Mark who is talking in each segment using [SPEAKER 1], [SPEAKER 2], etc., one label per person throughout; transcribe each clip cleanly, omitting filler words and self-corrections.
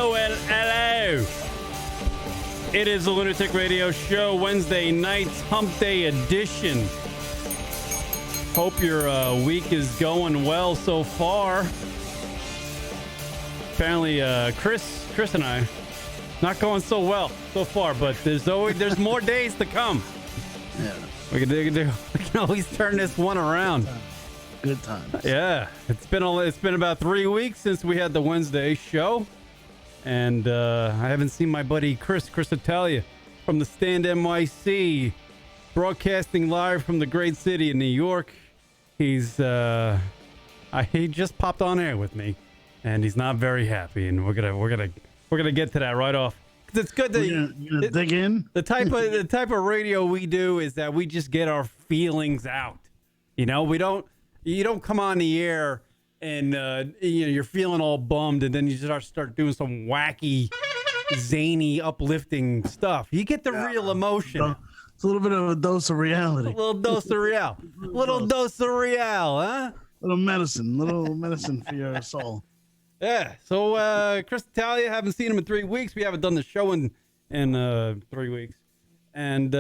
[SPEAKER 1] Hello. It is the Lunatic Radio Show, Wednesday nights, Hump Day edition. Hope your week is going well so far. Apparently, Chris and I, not going so well so far, but there's more days to come.
[SPEAKER 2] Yeah.
[SPEAKER 1] We can always turn this one around.
[SPEAKER 2] Good times.
[SPEAKER 1] Yeah, it's been about 3 weeks since we had the Wednesday show, and I haven't seen my buddy Chris Italia from the Stand NYC, broadcasting live from the great city of New York. He just popped on air with me, and he's not very happy, and we're gonna get to that right off. It's good that
[SPEAKER 2] you're gonna dig in.
[SPEAKER 1] The type of radio we do is that we just get our feelings out. You know, you don't come on the air and you're feeling all bummed, and then you start doing some wacky, zany, uplifting stuff. You get the real emotion.
[SPEAKER 2] It's a little bit of a dose of reality.
[SPEAKER 1] A little dose of real. Little dose of real, huh?
[SPEAKER 2] Little medicine for your soul.
[SPEAKER 1] Yeah. So Chris Italia, haven't seen him in 3 weeks. We haven't done the show in 3 weeks, and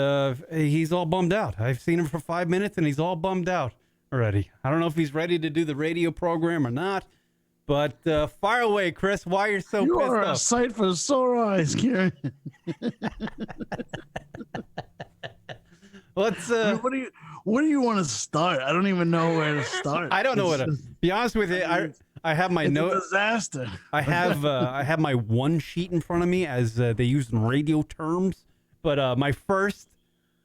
[SPEAKER 1] he's all bummed out. I've seen him for 5 minutes, and he's all bummed out already. I don't know if he's ready to do the radio program or not, but fire away, Chris. Why you're so pissed off? You are
[SPEAKER 2] a sight for sore eyes, Kieran.
[SPEAKER 1] Let's.
[SPEAKER 2] Where do you want to start? I don't even know where to start.
[SPEAKER 1] I don't know where to be honest with you. I have my note.
[SPEAKER 2] Disaster.
[SPEAKER 1] I have my one sheet in front of me, as they use in radio terms. But my first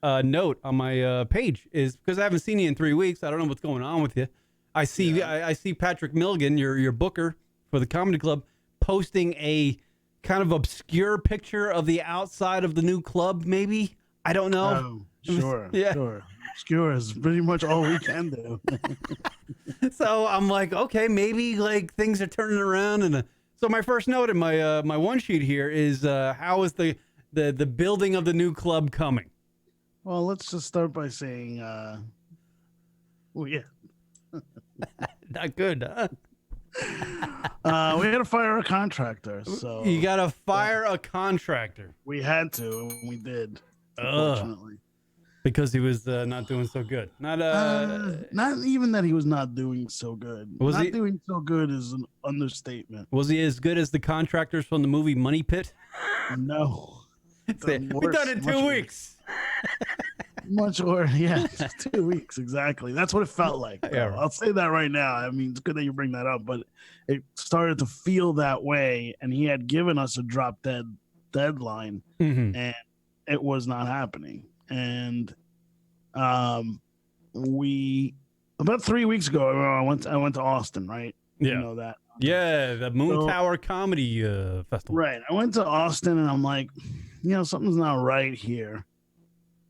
[SPEAKER 1] note on my page is, because I haven't seen you in 3 weeks. I don't know what's going on with you. I see Patrick Milligan, your booker for the comedy club, posting a kind of obscure picture of the outside of the new club. Maybe, I don't know.
[SPEAKER 2] Oh, sure. Yeah. Sure. Obscure is pretty much all we can do.
[SPEAKER 1] So I'm like, okay, maybe like things are turning around, and so my first note in my my one sheet here is how is the building of the new club coming?
[SPEAKER 2] Well, let's just start by saying, yeah,
[SPEAKER 1] not good, huh?
[SPEAKER 2] We had to fire a contractor, so
[SPEAKER 1] you got to fire a contractor.
[SPEAKER 2] We had to, and we did, unfortunately.
[SPEAKER 1] Because he was not doing so good. Not
[SPEAKER 2] even that he was not doing so good. Doing so good is an understatement.
[SPEAKER 1] Was he as good as the contractors from the movie Money Pit?
[SPEAKER 2] No.
[SPEAKER 1] We've done it in 2 weeks.
[SPEAKER 2] Much worse. Yeah, 2 weeks, exactly. That's what it felt like. Yeah. I'll say that right now. I mean, it's good that you bring that up, but it started to feel that way, and he had given us a drop-dead deadline, and it was not happening. And we about 3 weeks ago, I went to Austin, right?
[SPEAKER 1] Yeah.
[SPEAKER 2] You know that.
[SPEAKER 1] Yeah, the Moon Tower Comedy Festival.
[SPEAKER 2] Right. I went to Austin, and I'm like, something's not right here.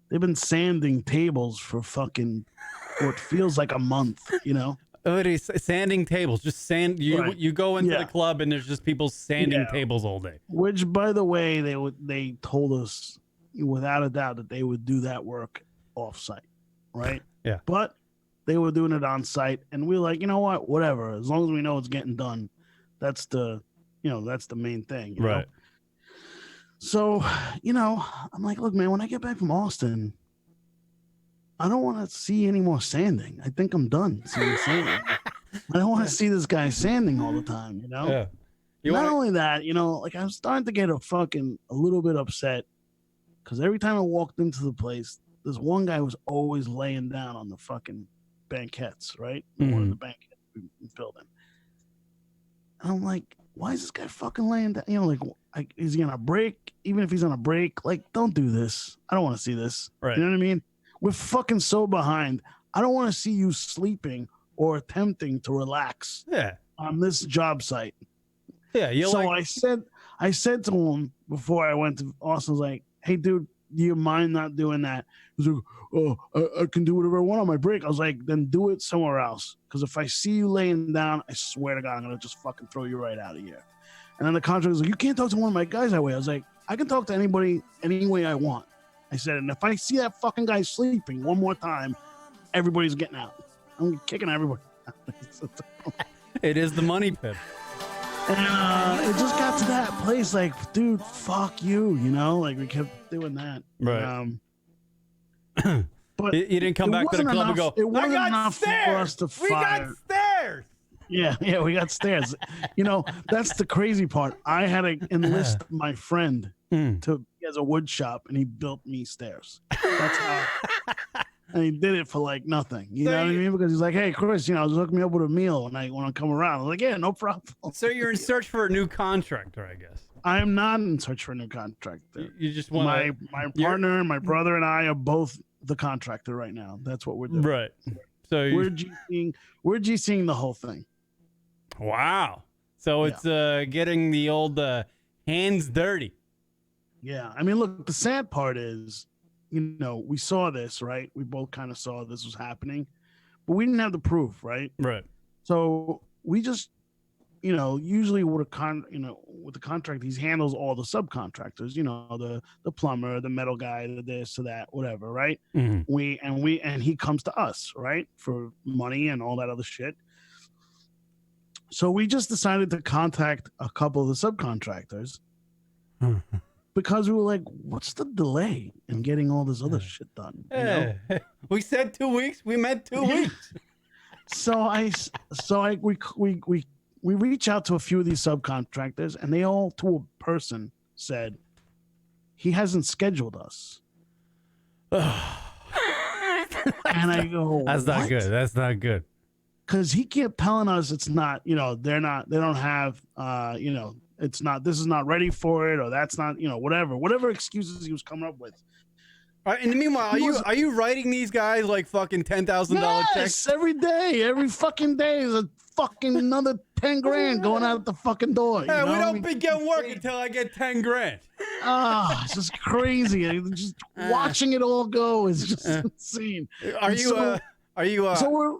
[SPEAKER 2] They've been sanding tables for fucking what feels like a month,
[SPEAKER 1] Oh, it is sanding tables. Just sand. You go into the club, and there's just people sanding tables all day.
[SPEAKER 2] Which, by the way, they told us without a doubt that they would do that work off-site, right?
[SPEAKER 1] Yeah.
[SPEAKER 2] But they were doing it on-site, and we were like, you know what? Whatever. As long as we know it's getting done, that's the main thing, you know? So, I'm like, look, man, when I get back from Austin, I don't want to see any more sanding. I think I'm done seeing sanding. I don't want to see this guy sanding all the time,
[SPEAKER 1] Yeah.
[SPEAKER 2] Not only that, like I'm starting to get a little bit upset, because every time I walked into the place, this one guy was always laying down on the fucking banquettes, right? One of the banquettes we filled in. And I'm like, why is this guy fucking laying down? Is he on a break? Even if he's on a break, like, don't do this. I don't want to see this.
[SPEAKER 1] Right.
[SPEAKER 2] You know what I mean? We're fucking so behind. I don't want to see you sleeping or attempting to relax on this job site.
[SPEAKER 1] Yeah.
[SPEAKER 2] I said to him before I went to Austin, I was like, hey, dude, do you mind not doing that? He was like, oh, I can do whatever I want on my break. I was like, then do it somewhere else. Because if I see you laying down, I swear to God, I'm going to just fucking throw you right out of here. And then the contractor was like, you can't talk to one of my guys that way. I was like, I can talk to anybody any way I want. I said, and if I see that fucking guy sleeping one more time, everybody's getting out. I'm kicking everybody out.
[SPEAKER 1] It is the Money Pit.
[SPEAKER 2] And it just got to that place, like, dude, fuck you, you know? Like, we kept doing that.
[SPEAKER 1] Right.
[SPEAKER 2] But
[SPEAKER 1] you didn't come back to the club and go,
[SPEAKER 2] it wasn't
[SPEAKER 1] I got
[SPEAKER 2] enough
[SPEAKER 1] stairs.
[SPEAKER 2] for us to
[SPEAKER 1] We
[SPEAKER 2] fire.
[SPEAKER 1] got stairs.
[SPEAKER 2] Yeah, we got stairs. You know, that's the crazy part. I had to enlist my friend he has a wood shop, and he built me stairs. That's how. And he did it for like nothing. You know what I mean? Because he's like, hey, Chris, you know, just hook me up with a meal when I come around. I was like, yeah, no problem.
[SPEAKER 1] So you're in search for a new contractor, I guess.
[SPEAKER 2] I am not in search for a new contractor.
[SPEAKER 1] You just want
[SPEAKER 2] my partner, my brother, and I are both the contractor right now. That's what we're doing.
[SPEAKER 1] Right. So
[SPEAKER 2] we're GCing the whole thing.
[SPEAKER 1] Wow. So it's getting the old hands dirty.
[SPEAKER 2] Yeah. I mean, look, the sad part is, you know, we saw this, right? We both kind of saw this was happening, but we didn't have the proof, right?
[SPEAKER 1] Right.
[SPEAKER 2] So we just, you know, usually with the contract, he handles all the subcontractors, you know, the plumber, the metal guy, the this or that, whatever, right?
[SPEAKER 1] Mm-hmm.
[SPEAKER 2] And he comes to us, right, for money and all that other shit. So we just decided to contact a couple of the subcontractors because we were like, what's the delay in getting all this other shit done? You know?
[SPEAKER 1] We said 2 weeks. We meant 2 weeks.
[SPEAKER 2] We reach out to a few of these subcontractors, and they all, to a person, said, he hasn't scheduled us. And I go,
[SPEAKER 1] that's not good. That's not good.
[SPEAKER 2] Because he kept telling us it's not, you know, they don't have, you know, it's not, this is not ready for it, or that's not, you know, whatever excuses he was coming up with.
[SPEAKER 1] All right, and meanwhile, are you writing these guys like fucking $10,000 checks
[SPEAKER 2] every day? Every fucking day is a fucking another 10 grand going out the fucking door.
[SPEAKER 1] Hey, we don't begin work until I get 10 grand.
[SPEAKER 2] It's just crazy. Just watching it all go is just insane.
[SPEAKER 1] Are you? So we're.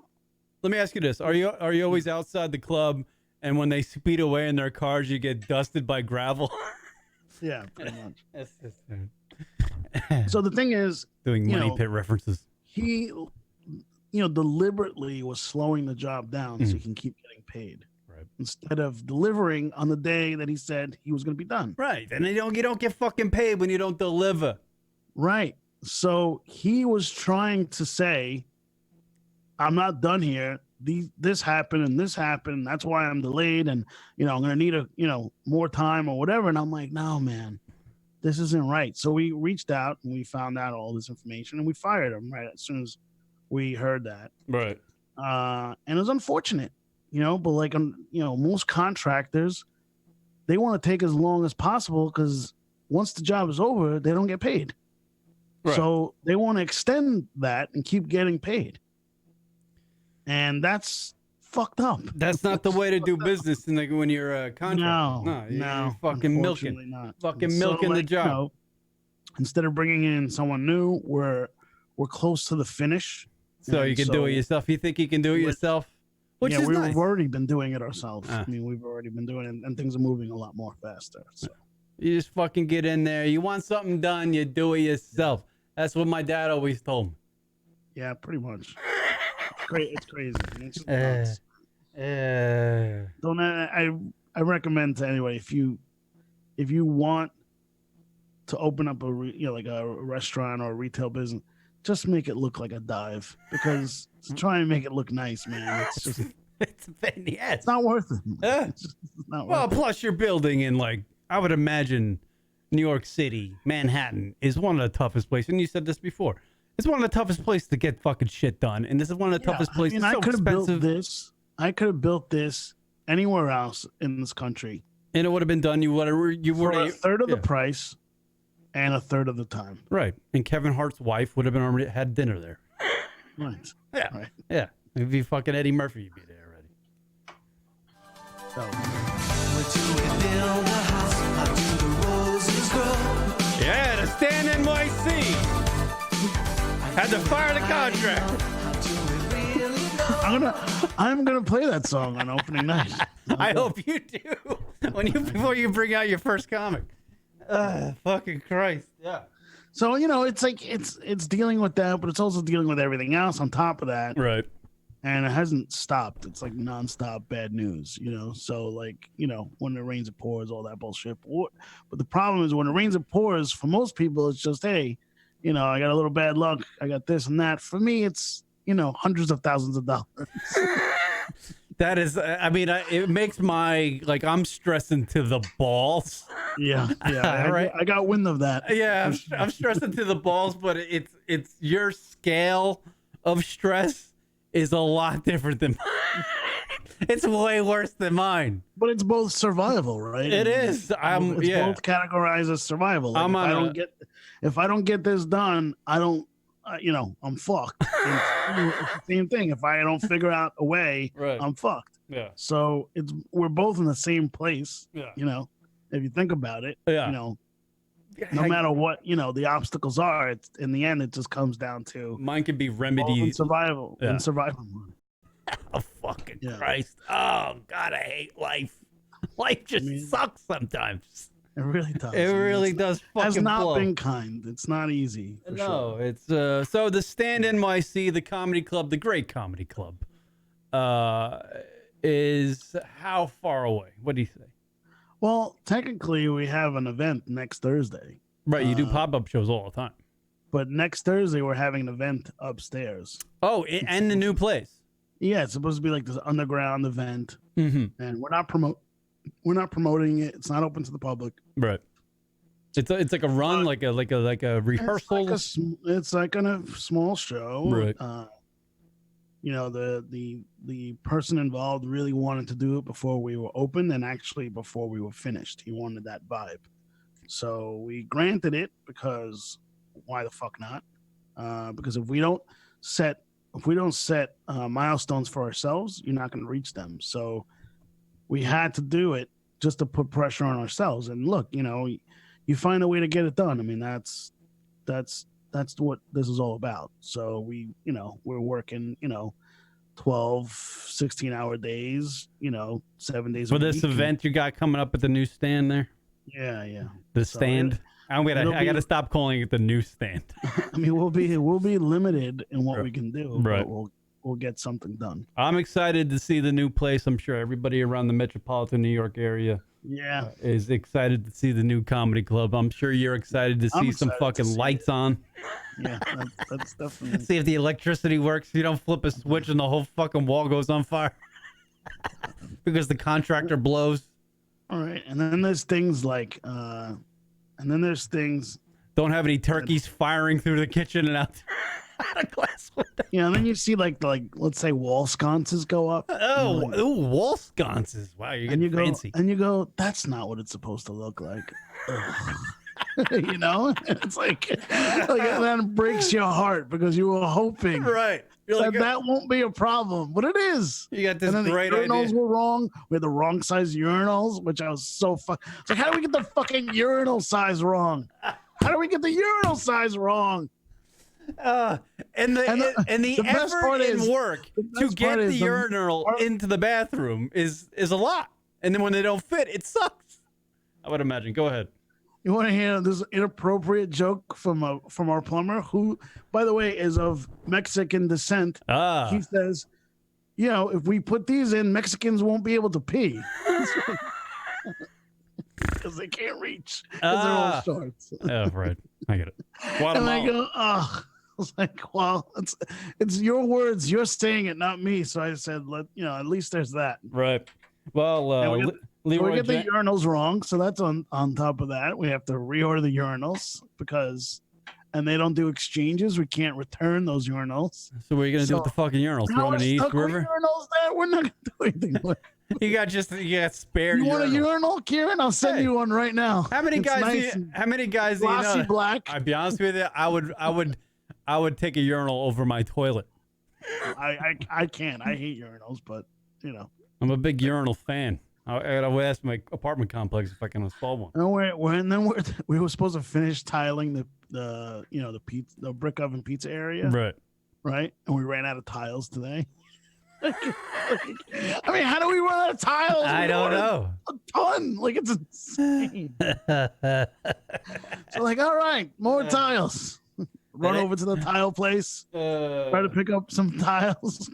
[SPEAKER 1] Let me ask you this: Are you always outside the club, and when they speed away in their cars, you get dusted by gravel?
[SPEAKER 2] Yeah, pretty much. So the thing is,
[SPEAKER 1] doing money pit references.
[SPEAKER 2] He, you know, deliberately was slowing the job down so he can keep getting paid,
[SPEAKER 1] right?
[SPEAKER 2] Instead of delivering on the day that he said he was going to be done,
[SPEAKER 1] right? And you don't get fucking paid when you don't deliver,
[SPEAKER 2] right? So he was trying to say, I'm not done here. This happened and this happened. That's why I'm delayed. And, you know, I'm going to need more time or whatever. And I'm like, no, man, this isn't right. So we reached out and we found out all this information and we fired him right as soon as we heard that.
[SPEAKER 1] Right.
[SPEAKER 2] And it was unfortunate, you know, but like, you know, most contractors, they want to take as long as possible because once the job is over, they don't get paid. Right. So they want to extend that and keep getting paid. And that's fucked up.
[SPEAKER 1] That's not the way to do business when you're a contractor.
[SPEAKER 2] No,
[SPEAKER 1] fucking milking.
[SPEAKER 2] Not.
[SPEAKER 1] Fucking milking the job.
[SPEAKER 2] You know, instead of bringing in someone new, we're close to the finish.
[SPEAKER 1] So you can do it yourself. You think you can do it yourself? Which is nice.
[SPEAKER 2] We've already been doing it ourselves. I mean, we've already been doing it, and things are moving a lot more faster. So
[SPEAKER 1] you just fucking get in there. You want something done, you do it yourself. That's what my dad always told me.
[SPEAKER 2] Yeah, pretty much. It's crazy. It's just nuts. I recommend to anybody if you want to open up a restaurant or a retail business, just make it look like a dive, because to try and make it look nice, man, it's just
[SPEAKER 1] it's a pain in the ass.
[SPEAKER 2] It's not worth it. It's not worth
[SPEAKER 1] plus you're building in, like, I would imagine New York City, Manhattan is one of the toughest places, and you said this before. It's one of the toughest places to get fucking shit done, and this is one of the toughest places.
[SPEAKER 2] I could have built
[SPEAKER 1] this.
[SPEAKER 2] I could have built this anywhere else in this country,
[SPEAKER 1] and it would have been done. You would
[SPEAKER 2] for a third of the price and a third of the time.
[SPEAKER 1] Right, and Kevin Hart's wife would have been already had dinner there.
[SPEAKER 2] Right.
[SPEAKER 1] Yeah.
[SPEAKER 2] Right.
[SPEAKER 1] Yeah. If you fucking Eddie Murphy, you'd be there already. Yeah, to stand NYC. Had to fire the contract.
[SPEAKER 2] I'm gonna play that song on opening night.
[SPEAKER 1] I hope you do. Before you bring out your first comic. Fucking Christ. Yeah.
[SPEAKER 2] So, you know, it's like it's dealing with that, but it's also dealing with everything else on top of that.
[SPEAKER 1] Right.
[SPEAKER 2] and it hasn't stopped. It's like nonstop bad news, So like, when it rains, it pours, all that bullshit. But the problem is when it rains, it pours. For most people, it's just, hey, I got a little bad luck. I got this and that. For me, it's hundreds of thousands of dollars.
[SPEAKER 1] That is, I mean, it makes I'm stressing to the balls.
[SPEAKER 2] Yeah.
[SPEAKER 1] Right.
[SPEAKER 2] I got wind of that.
[SPEAKER 1] Yeah, I'm stressing to the balls, but it's your scale of stress is a lot different than mine. It's way worse than mine.
[SPEAKER 2] But it's both survival, right?
[SPEAKER 1] It is.
[SPEAKER 2] It's both categorized as survival. Like if I don't get this done, I don't. I'm fucked. It's the same thing. If I don't figure out a way,
[SPEAKER 1] right.
[SPEAKER 2] I'm fucked.
[SPEAKER 1] Yeah.
[SPEAKER 2] So we're both in the same place.
[SPEAKER 1] Yeah.
[SPEAKER 2] If you think about it.
[SPEAKER 1] Yeah.
[SPEAKER 2] No matter what the obstacles are, it's in the end it just comes down to
[SPEAKER 1] mine can be remedied
[SPEAKER 2] survival and survival.
[SPEAKER 1] Oh fucking Christ! Oh God, I hate life. Life just sucks sometimes.
[SPEAKER 2] It really does.
[SPEAKER 1] It really does. Fucking
[SPEAKER 2] has not
[SPEAKER 1] blow.
[SPEAKER 2] Been kind. It's not easy.
[SPEAKER 1] No, it's so the Stand NYC, the comedy club, the great comedy club, is how far away? What do you say?
[SPEAKER 2] Well, technically, we have an event next Thursday.
[SPEAKER 1] Right, you do pop-up shows all the time.
[SPEAKER 2] But next Thursday, we're having an event upstairs.
[SPEAKER 1] Oh, and the new place.
[SPEAKER 2] Yeah, it's supposed to be like this underground event,
[SPEAKER 1] and
[SPEAKER 2] we're not promoting it. It's not open to the public.
[SPEAKER 1] Right. It's like a run, like a rehearsal.
[SPEAKER 2] It's like a small show.
[SPEAKER 1] Right.
[SPEAKER 2] The person involved really wanted to do it before we were open and actually before we were finished. He wanted that vibe. So we granted it because why the fuck not? Because if we don't set milestones for ourselves, you're not going to reach them. So we had to do it just to put pressure on ourselves. And look, you find a way to get it done. I mean, that's what this is all about. So we're working, 12, 16-hour days, 7 days
[SPEAKER 1] for
[SPEAKER 2] a week.
[SPEAKER 1] this event you got coming up at the new stand there?
[SPEAKER 2] Yeah.
[SPEAKER 1] The stand. I got to stop calling it the newsstand.
[SPEAKER 2] I mean, we'll be limited in what we can do,
[SPEAKER 1] right.
[SPEAKER 2] But we'll get something done.
[SPEAKER 1] I'm excited to see the new place. I'm sure everybody around the metropolitan New York area is excited to see the new comedy club. I'm sure you're excited to see some fucking lights on.
[SPEAKER 2] Yeah, that's definitely.
[SPEAKER 1] See if the electricity works. You don't flip a switch and the whole fucking wall goes on fire because the contractor blows.
[SPEAKER 2] All right, and then there's things like,
[SPEAKER 1] don't have any turkeys firing through the kitchen and out a glass window.
[SPEAKER 2] Yeah, and then you see like let's say wall sconces go up.
[SPEAKER 1] Wall sconces. Wow, you're getting fancy.
[SPEAKER 2] And you go, that's not what it's supposed to look like. It's like that breaks your heart because you were hoping
[SPEAKER 1] right.
[SPEAKER 2] That won't be a problem, but it is.
[SPEAKER 1] You got this great
[SPEAKER 2] idea. The urinals were wrong. We had the wrong size urinals, which I was so It's like, how do we get the fucking urinal size wrong? How do we get the urinal size wrong?
[SPEAKER 1] And the effort and work to get the urinal into the bathroom is a lot. And then when they don't fit, it sucks. I would imagine. Go ahead.
[SPEAKER 2] You want to hear this inappropriate joke from our plumber, who, by the way, is of Mexican descent? He says, if we put these in, Mexicans won't be able to pee. Because they can't reach. Because they're all shorts.
[SPEAKER 1] Oh, right. I get it.
[SPEAKER 2] And I go, I was like, well, it's your words. You're saying it, not me. So I said, at least there's that.
[SPEAKER 1] Right. Well,
[SPEAKER 2] we get the urinals wrong. So that's on top of that. We have to reorder the urinals and they don't do exchanges. We can't return those urinals.
[SPEAKER 1] So what are you going to do with the fucking urinals? Throw them in the East River?
[SPEAKER 2] Urinals there. We're not going to do anything with.
[SPEAKER 1] You got spare.
[SPEAKER 2] You want a urinal, Kieran? I'll send you one right now.
[SPEAKER 1] How many guys? How many guys?
[SPEAKER 2] Glossy black.
[SPEAKER 1] I'll be honest with you. I would take a urinal over my toilet.
[SPEAKER 2] I can't. I hate urinals, but
[SPEAKER 1] I'm a big urinal fan. I would ask my apartment complex if I can install one.
[SPEAKER 2] And we were supposed to finish tiling the brick oven pizza area. Right. And we ran out of tiles today. I mean, how do we run out of tiles?
[SPEAKER 1] I don't know.
[SPEAKER 2] A ton. It's insane. So all right, more tiles. run over to the tile place, try to pick up some tiles.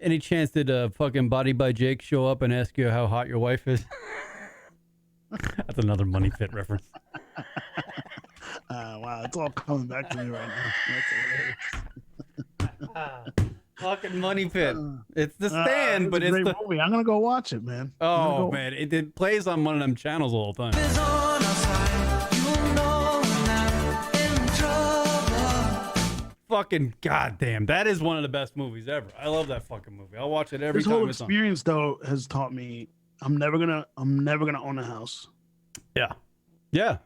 [SPEAKER 1] Any chance did fucking Body by Jake show up and ask you how hot your wife is? That's another Money Pit reference.
[SPEAKER 2] Wow, it's all coming back to me right now. That's hilarious.
[SPEAKER 1] Fucking Money Pit. It's The Stand, but it's the
[SPEAKER 2] movie. I'm gonna go watch it, man.
[SPEAKER 1] Oh man, it plays on one of them channels all the time. Fucking goddamn, that is one of the best movies ever. I love that fucking movie. I'll watch it every time.
[SPEAKER 2] This whole experience though has taught me I'm never gonna own a house.
[SPEAKER 1] Yeah.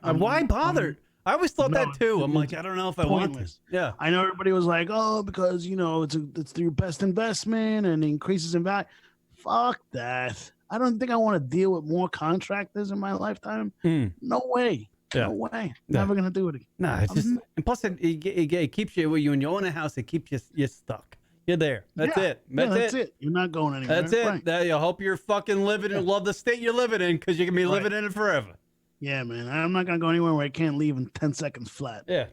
[SPEAKER 1] Why bother? I always thought that too. I'm like, I don't know if I want this. Yeah.
[SPEAKER 2] I know everybody was like, oh, because it's your best investment and increases in value. Fuck that. I don't think I want to deal with more contractors in my lifetime. No way.
[SPEAKER 1] Yeah.
[SPEAKER 2] No way. Never gonna do it again.
[SPEAKER 1] Nah, it's just, and plus it keeps you, when you own a house, it keeps you stuck. You're there. That's it. That's it.
[SPEAKER 2] You're not going anywhere.
[SPEAKER 1] That's it. Right. You hope you're fucking living and love the state you're living in, because you can be living in it forever.
[SPEAKER 2] Yeah, man. I'm not gonna go anywhere where I can't leave in 10 seconds flat.
[SPEAKER 1] Yeah.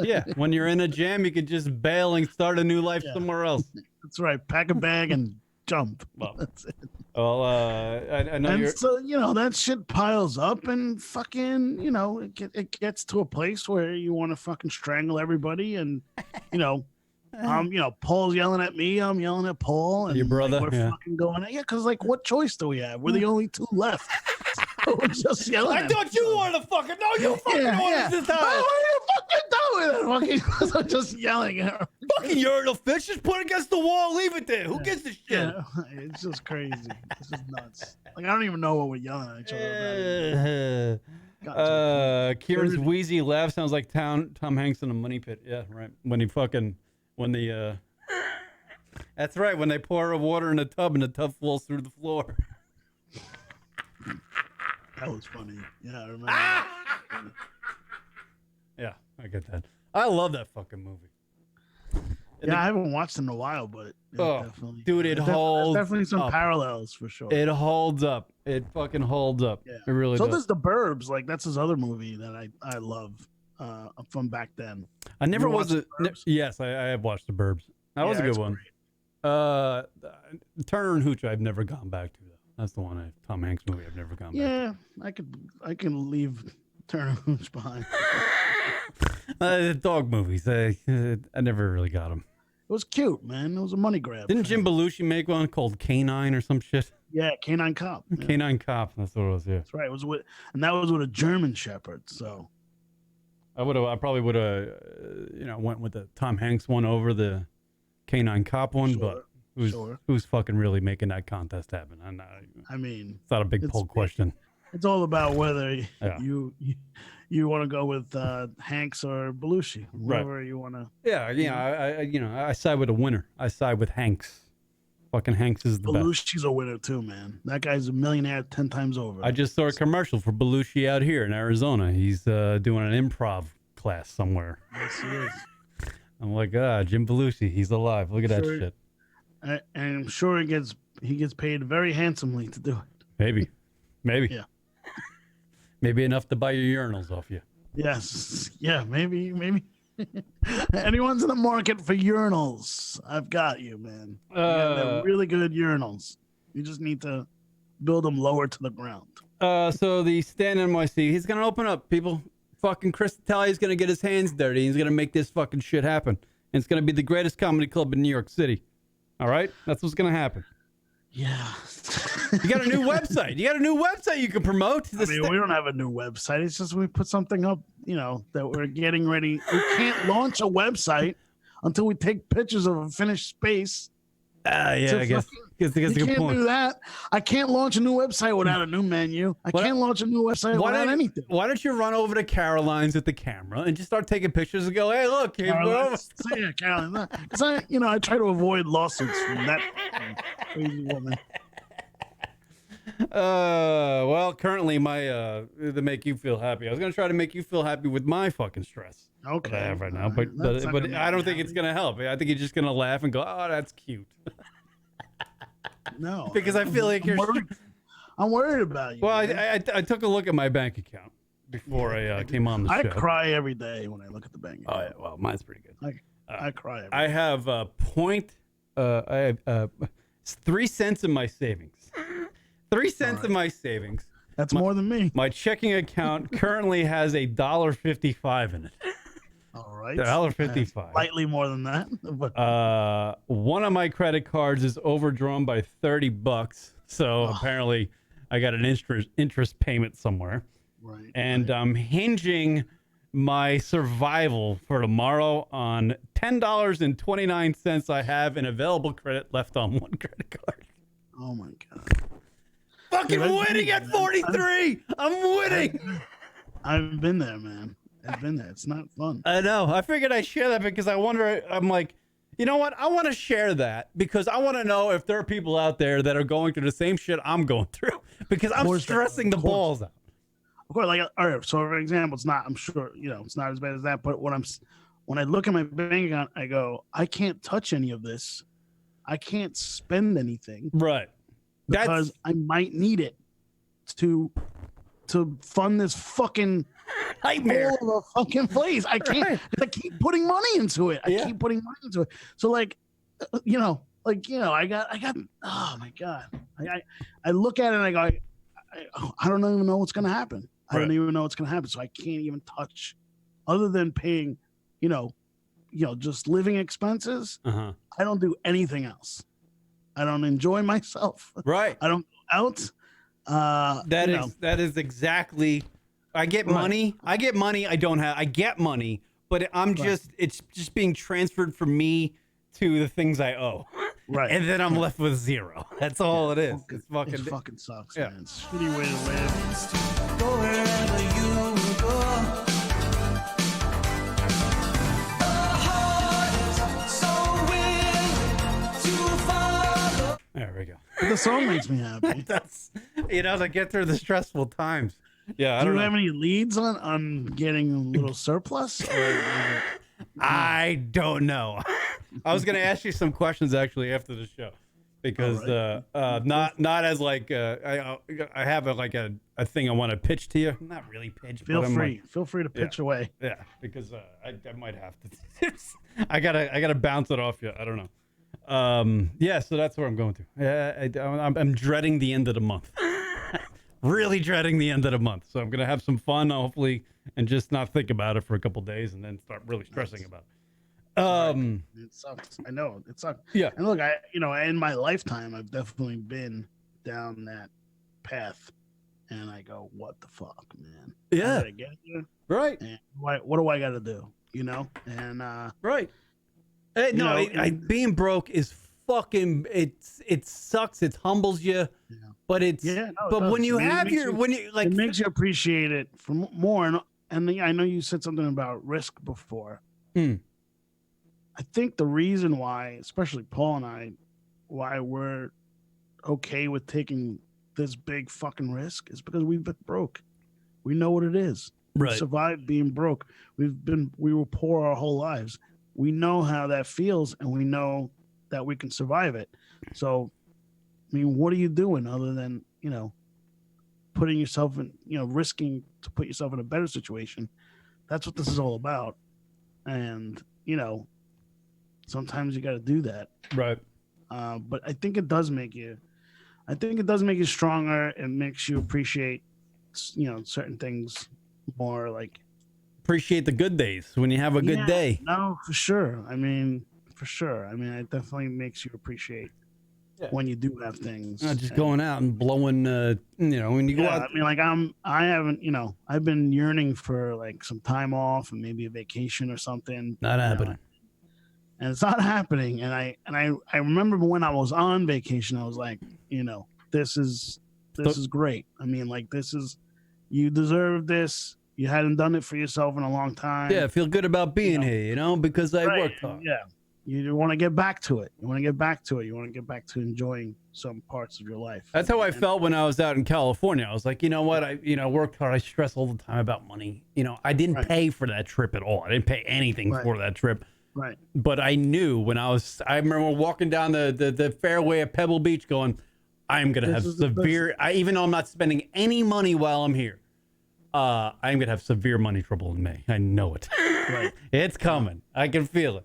[SPEAKER 1] Yeah. When you're in a jam, you can just bail and start a new life somewhere else.
[SPEAKER 2] That's right. Pack a bag and jump.
[SPEAKER 1] Well,
[SPEAKER 2] that's it.
[SPEAKER 1] Well, I know.
[SPEAKER 2] And so that shit piles up, and fucking it gets to a place where you want to fucking strangle everybody, and Paul's yelling at me, I'm yelling at Paul, and
[SPEAKER 1] your brother.
[SPEAKER 2] we're fucking going. Yeah, because what choice do we have? We're the only two left. We're just yelling.
[SPEAKER 1] I thought you wanted to fucking. No, you fucking wanted this time.
[SPEAKER 2] What are you fucking doing? I'm just yelling at her.
[SPEAKER 1] Fucking urinal fish. Just put it against the wall. Leave it there. Who gives a shit?
[SPEAKER 2] Yeah, it's just crazy. It's just nuts. Like, I don't even know what we're yelling at each other about.
[SPEAKER 1] Kieran's wheezy laugh sounds like Tom Hanks in a Money Pit. Yeah, right. That's right. When they pour water in a tub and the tub falls through the floor.
[SPEAKER 2] That was funny. Yeah, I remember.
[SPEAKER 1] Yeah, I get that. I love that fucking movie.
[SPEAKER 2] I haven't watched it in a while, but definitely.
[SPEAKER 1] Dude, it holds.
[SPEAKER 2] There's definitely some parallels for sure.
[SPEAKER 1] It holds up. It fucking holds up. Yeah. It really does.
[SPEAKER 2] So does The Burbs. Like, that's his other movie that I love from back then.
[SPEAKER 1] I never was a. Yes, I have watched The Burbs. That was a good one. Turner and Hooch, I've never gone back to. That's the one Tom Hanks movie I've never gone back.
[SPEAKER 2] Yeah, I can leave Turner and Hooch behind.
[SPEAKER 1] Dog movies, I never really got them.
[SPEAKER 2] It was cute, man. It was a money grab.
[SPEAKER 1] Didn't Jim Belushi make one called Canine or some shit?
[SPEAKER 2] Yeah, Canine Cop. Yeah.
[SPEAKER 1] Canine Cop. That's what it was. Yeah,
[SPEAKER 2] that's right. It was that was with a German Shepherd. So
[SPEAKER 1] I probably would have, went with the Tom Hanks one over the Canine Cop one, but. Who's fucking really making that contest happen?
[SPEAKER 2] I mean,
[SPEAKER 1] it's not a big poll question.
[SPEAKER 2] It's all about whether you want to go with Hanks or Belushi, whoever you want to.
[SPEAKER 1] Yeah, I side with a winner. I side with Hanks. Fucking Hanks is the best.
[SPEAKER 2] Belushi's a winner too, man. That guy's a millionaire 10 times over.
[SPEAKER 1] I just saw a commercial for Belushi out here in Arizona. He's doing an improv class somewhere.
[SPEAKER 2] Yes, he is.
[SPEAKER 1] I'm like, Jim Belushi, he's alive. Look at that shit.
[SPEAKER 2] And I'm sure he gets paid very handsomely to do it.
[SPEAKER 1] Maybe.
[SPEAKER 2] Yeah.
[SPEAKER 1] Maybe enough to buy your urinals off you.
[SPEAKER 2] Yes. Yeah, maybe. Anyone's in the market for urinals, I've got you, man. They're really good urinals. You just need to build them lower to the ground.
[SPEAKER 1] So the Stand NYC, he's going to open up, people. Fucking Chris Italia's going to get his hands dirty. He's going to make this fucking shit happen. And it's going to be the greatest comedy club in New York City. All right? That's what's going to happen.
[SPEAKER 2] Yeah.
[SPEAKER 1] You got a new website. You can promote.
[SPEAKER 2] We don't have a new website. It's just we put something up, that we're getting ready. We can't launch a website until we take pictures of a finished space.
[SPEAKER 1] I guess. You
[SPEAKER 2] can't do that. I can't launch a new website without a new menu. I can't launch a new website without anything.
[SPEAKER 1] Why don't you run over to Caroline's with the camera and just start taking pictures and go, hey, look.
[SPEAKER 2] Caroline. Because I try to avoid lawsuits from that crazy woman.
[SPEAKER 1] Well, currently to make you feel happy. I was going to try to make you feel happy with my fucking stress.
[SPEAKER 2] Okay.
[SPEAKER 1] That I have right now, but I don't think it's going to help. I think you're just going to laugh and go, oh, that's cute.
[SPEAKER 2] No.
[SPEAKER 1] Because I feel like
[SPEAKER 2] I'm worried about you.
[SPEAKER 1] Well, I took a look at my bank account, before I came on the show.
[SPEAKER 2] I cry every day when I look at the bank account.
[SPEAKER 1] Oh, yeah. Well, mine's pretty good.
[SPEAKER 2] I cry every
[SPEAKER 1] I
[SPEAKER 2] day.
[SPEAKER 1] have I have 3 cents in my savings. 3 cents in my savings.
[SPEAKER 2] That's more than me.
[SPEAKER 1] My checking account currently has $1.55 in it.
[SPEAKER 2] All right.
[SPEAKER 1] $1.55.
[SPEAKER 2] Slightly more than that. But
[SPEAKER 1] One of my credit cards is overdrawn by $30. So apparently I got an interest payment somewhere.
[SPEAKER 2] right.
[SPEAKER 1] And I'm hinging my survival for tomorrow on $10.29 I have in available credit left on one credit card.
[SPEAKER 2] Oh my God.
[SPEAKER 1] Fucking winning at 43. I'm winning.
[SPEAKER 2] I've been there, man. I've been there. It's not fun.
[SPEAKER 1] I know. I figured I'd share that because I'm like, you know what? I want to share that because I want to know if there are people out there that are going through the same shit I'm going through because I'm stressing the balls out.
[SPEAKER 2] Of course, like, all right. So, for example, it's not. I'm sure it's not as bad as that. But when I look at my bank account, I go, I can't touch any of this. I can't spend anything,
[SPEAKER 1] Right.
[SPEAKER 2] because I might need it to fund this fucking
[SPEAKER 1] nightmare
[SPEAKER 2] all of a fucking place. I can't.
[SPEAKER 1] Right.
[SPEAKER 2] 'Cause I keep putting money into it. I keep putting money into it. So I got. Oh my God. I look at it and I go, I don't even know what's gonna happen. I don't even know what's gonna happen. So I can't even touch, other than paying, just living expenses.
[SPEAKER 1] Uh-huh.
[SPEAKER 2] I don't do anything else. I don't enjoy myself.
[SPEAKER 1] Right.
[SPEAKER 2] I don't go out.
[SPEAKER 1] That is exactly. I get money. I get money. I don't have. I get money, but it's just being transferred from me to the things I owe.
[SPEAKER 2] Right.
[SPEAKER 1] And then I'm left with zero. That's all it is. It
[SPEAKER 2] fucking sucks,
[SPEAKER 1] Yeah.
[SPEAKER 2] man. It's a shitty way to live.
[SPEAKER 3] Go wherever you go.
[SPEAKER 1] There we go.
[SPEAKER 2] But the song makes me happy.
[SPEAKER 1] That's to get through the stressful times. Yeah, I
[SPEAKER 2] Do
[SPEAKER 1] don't
[SPEAKER 2] you
[SPEAKER 1] know.
[SPEAKER 2] have any leads on getting a little surplus?
[SPEAKER 1] I don't know. I was gonna ask you some questions actually after the show because not as like I have a thing I want to pitch to you. Not really pitch.
[SPEAKER 2] Feel
[SPEAKER 1] but I'm
[SPEAKER 2] free.
[SPEAKER 1] like,
[SPEAKER 2] Feel free to pitch away.
[SPEAKER 1] yeah, because I might have to. I gotta bounce it off you. I don't know. So that's where I'm going to. Yeah, I'm dreading the end of the month. Really dreading the end of the month. So I'm gonna have some fun, hopefully, and just not think about it for a couple days, and then start really stressing about it.
[SPEAKER 2] It sucks. I know it sucks.
[SPEAKER 1] Yeah.
[SPEAKER 2] And look, in my lifetime, I've definitely been down that path, and I go, "What the fuck, man?
[SPEAKER 1] Yeah.
[SPEAKER 2] I gotta get here.
[SPEAKER 1] Right.
[SPEAKER 2] And what do I got to do? And
[SPEAKER 1] Right. Being broke is fucking. It sucks. It humbles you.
[SPEAKER 2] Yeah.
[SPEAKER 1] But it's.
[SPEAKER 2] Yeah, no, it
[SPEAKER 1] but
[SPEAKER 2] does.
[SPEAKER 1] when you
[SPEAKER 2] I mean,
[SPEAKER 1] have
[SPEAKER 2] it makes you appreciate it for more. And I know you said something about risk before.
[SPEAKER 1] Hmm.
[SPEAKER 2] I think the reason why, especially Paul and I, why we're okay with taking this big fucking risk is because we've been broke. We know what it is.
[SPEAKER 1] Right.
[SPEAKER 2] We survived being broke. We were poor our whole lives. We know how that feels, and we know that we can survive it. So, I mean, what are you doing other than, putting yourself in, risking to put yourself in a better situation? That's what this is all about. And, sometimes you got to do that.
[SPEAKER 1] Right.
[SPEAKER 2] But I think it does make you stronger. It makes you appreciate, certain things more, like
[SPEAKER 1] Appreciate the good days when you have a good day.
[SPEAKER 2] No, for sure. I mean, it definitely makes you appreciate when you do have things.
[SPEAKER 1] Not just going out and blowing, when you go out.
[SPEAKER 2] I mean, like I've been yearning for like some time off and maybe a vacation or something.
[SPEAKER 1] Not happening.
[SPEAKER 2] And it's not happening. And I remember when I was on vacation, I was like, this is great. I mean, like, you deserve this. You hadn't done it for yourself in a long time.
[SPEAKER 1] Yeah, feel good about being here, because I worked hard.
[SPEAKER 2] Yeah. You want to get back to it. You want to get back to enjoying some parts of your life.
[SPEAKER 1] That's how I felt when I was out in California. I was like, you know what? I worked hard. I stress all the time about money. I didn't pay for that trip at all. I didn't pay anything for that trip.
[SPEAKER 2] Right.
[SPEAKER 1] But I knew I remember walking down the fairway at Pebble Beach going, I'm going to have severe, even though I'm not spending any money while I'm here, I'm gonna have severe money trouble in May. I know it.
[SPEAKER 2] Right.
[SPEAKER 1] It's coming. I can feel it.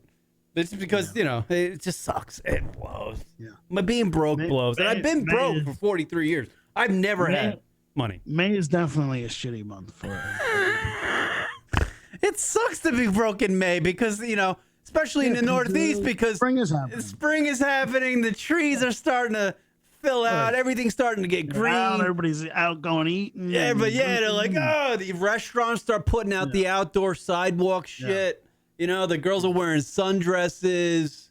[SPEAKER 1] It's because it just sucks. It blows.
[SPEAKER 2] Yeah.
[SPEAKER 1] My being broke blows, and I've been broke for 43 years. I've never had money.
[SPEAKER 2] May is definitely a shitty month for it.
[SPEAKER 1] It sucks to be broke in May because especially in the Northeast, because
[SPEAKER 2] spring is happening.
[SPEAKER 1] Spring is happening. The trees are starting to fill out. Everything's starting to get green.
[SPEAKER 2] Everybody's out going eating.
[SPEAKER 1] Yeah, but they're like, the restaurants start putting out the outdoor sidewalk shit. The girls are wearing sundresses.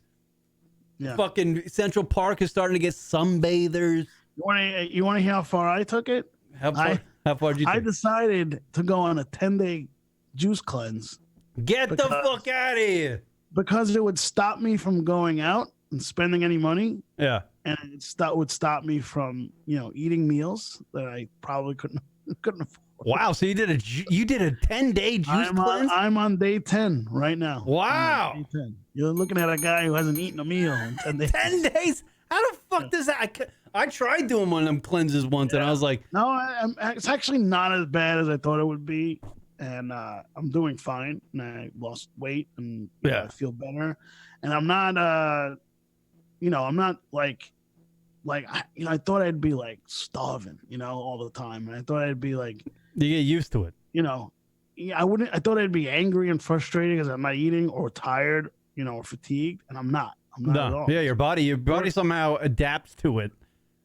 [SPEAKER 2] Yeah.
[SPEAKER 1] Fucking Central Park is starting to get sunbathers.
[SPEAKER 2] You want to hear how far I took it?
[SPEAKER 1] How far did you take?
[SPEAKER 2] I decided to go on a 10-day juice cleanse.
[SPEAKER 1] Get the fuck out of here.
[SPEAKER 2] Because it would stop me from going out and spending any money.
[SPEAKER 1] Yeah.
[SPEAKER 2] And it would stop me from, eating meals that I probably couldn't afford.
[SPEAKER 1] Wow, so you did a 10-day juice cleanse?
[SPEAKER 2] I'm on day 10 right now.
[SPEAKER 1] Wow.
[SPEAKER 2] Day 10. You're looking at a guy who hasn't eaten a meal in 10 days.
[SPEAKER 1] 10 days? How the fuck does that? I tried doing one of them cleanses once, and I was like,
[SPEAKER 2] no, it's actually not as bad as I thought it would be, and I'm doing fine. And I lost weight, and I feel better, and I'm not, I'm not like I thought I'd be like starving, all the time, and I thought I'd be like.
[SPEAKER 1] You get used to it.
[SPEAKER 2] I thought I'd be angry and frustrated because I'm not eating or tired, or fatigued, and I'm not. I'm not at all.
[SPEAKER 1] Yeah, your body somehow adapts to it.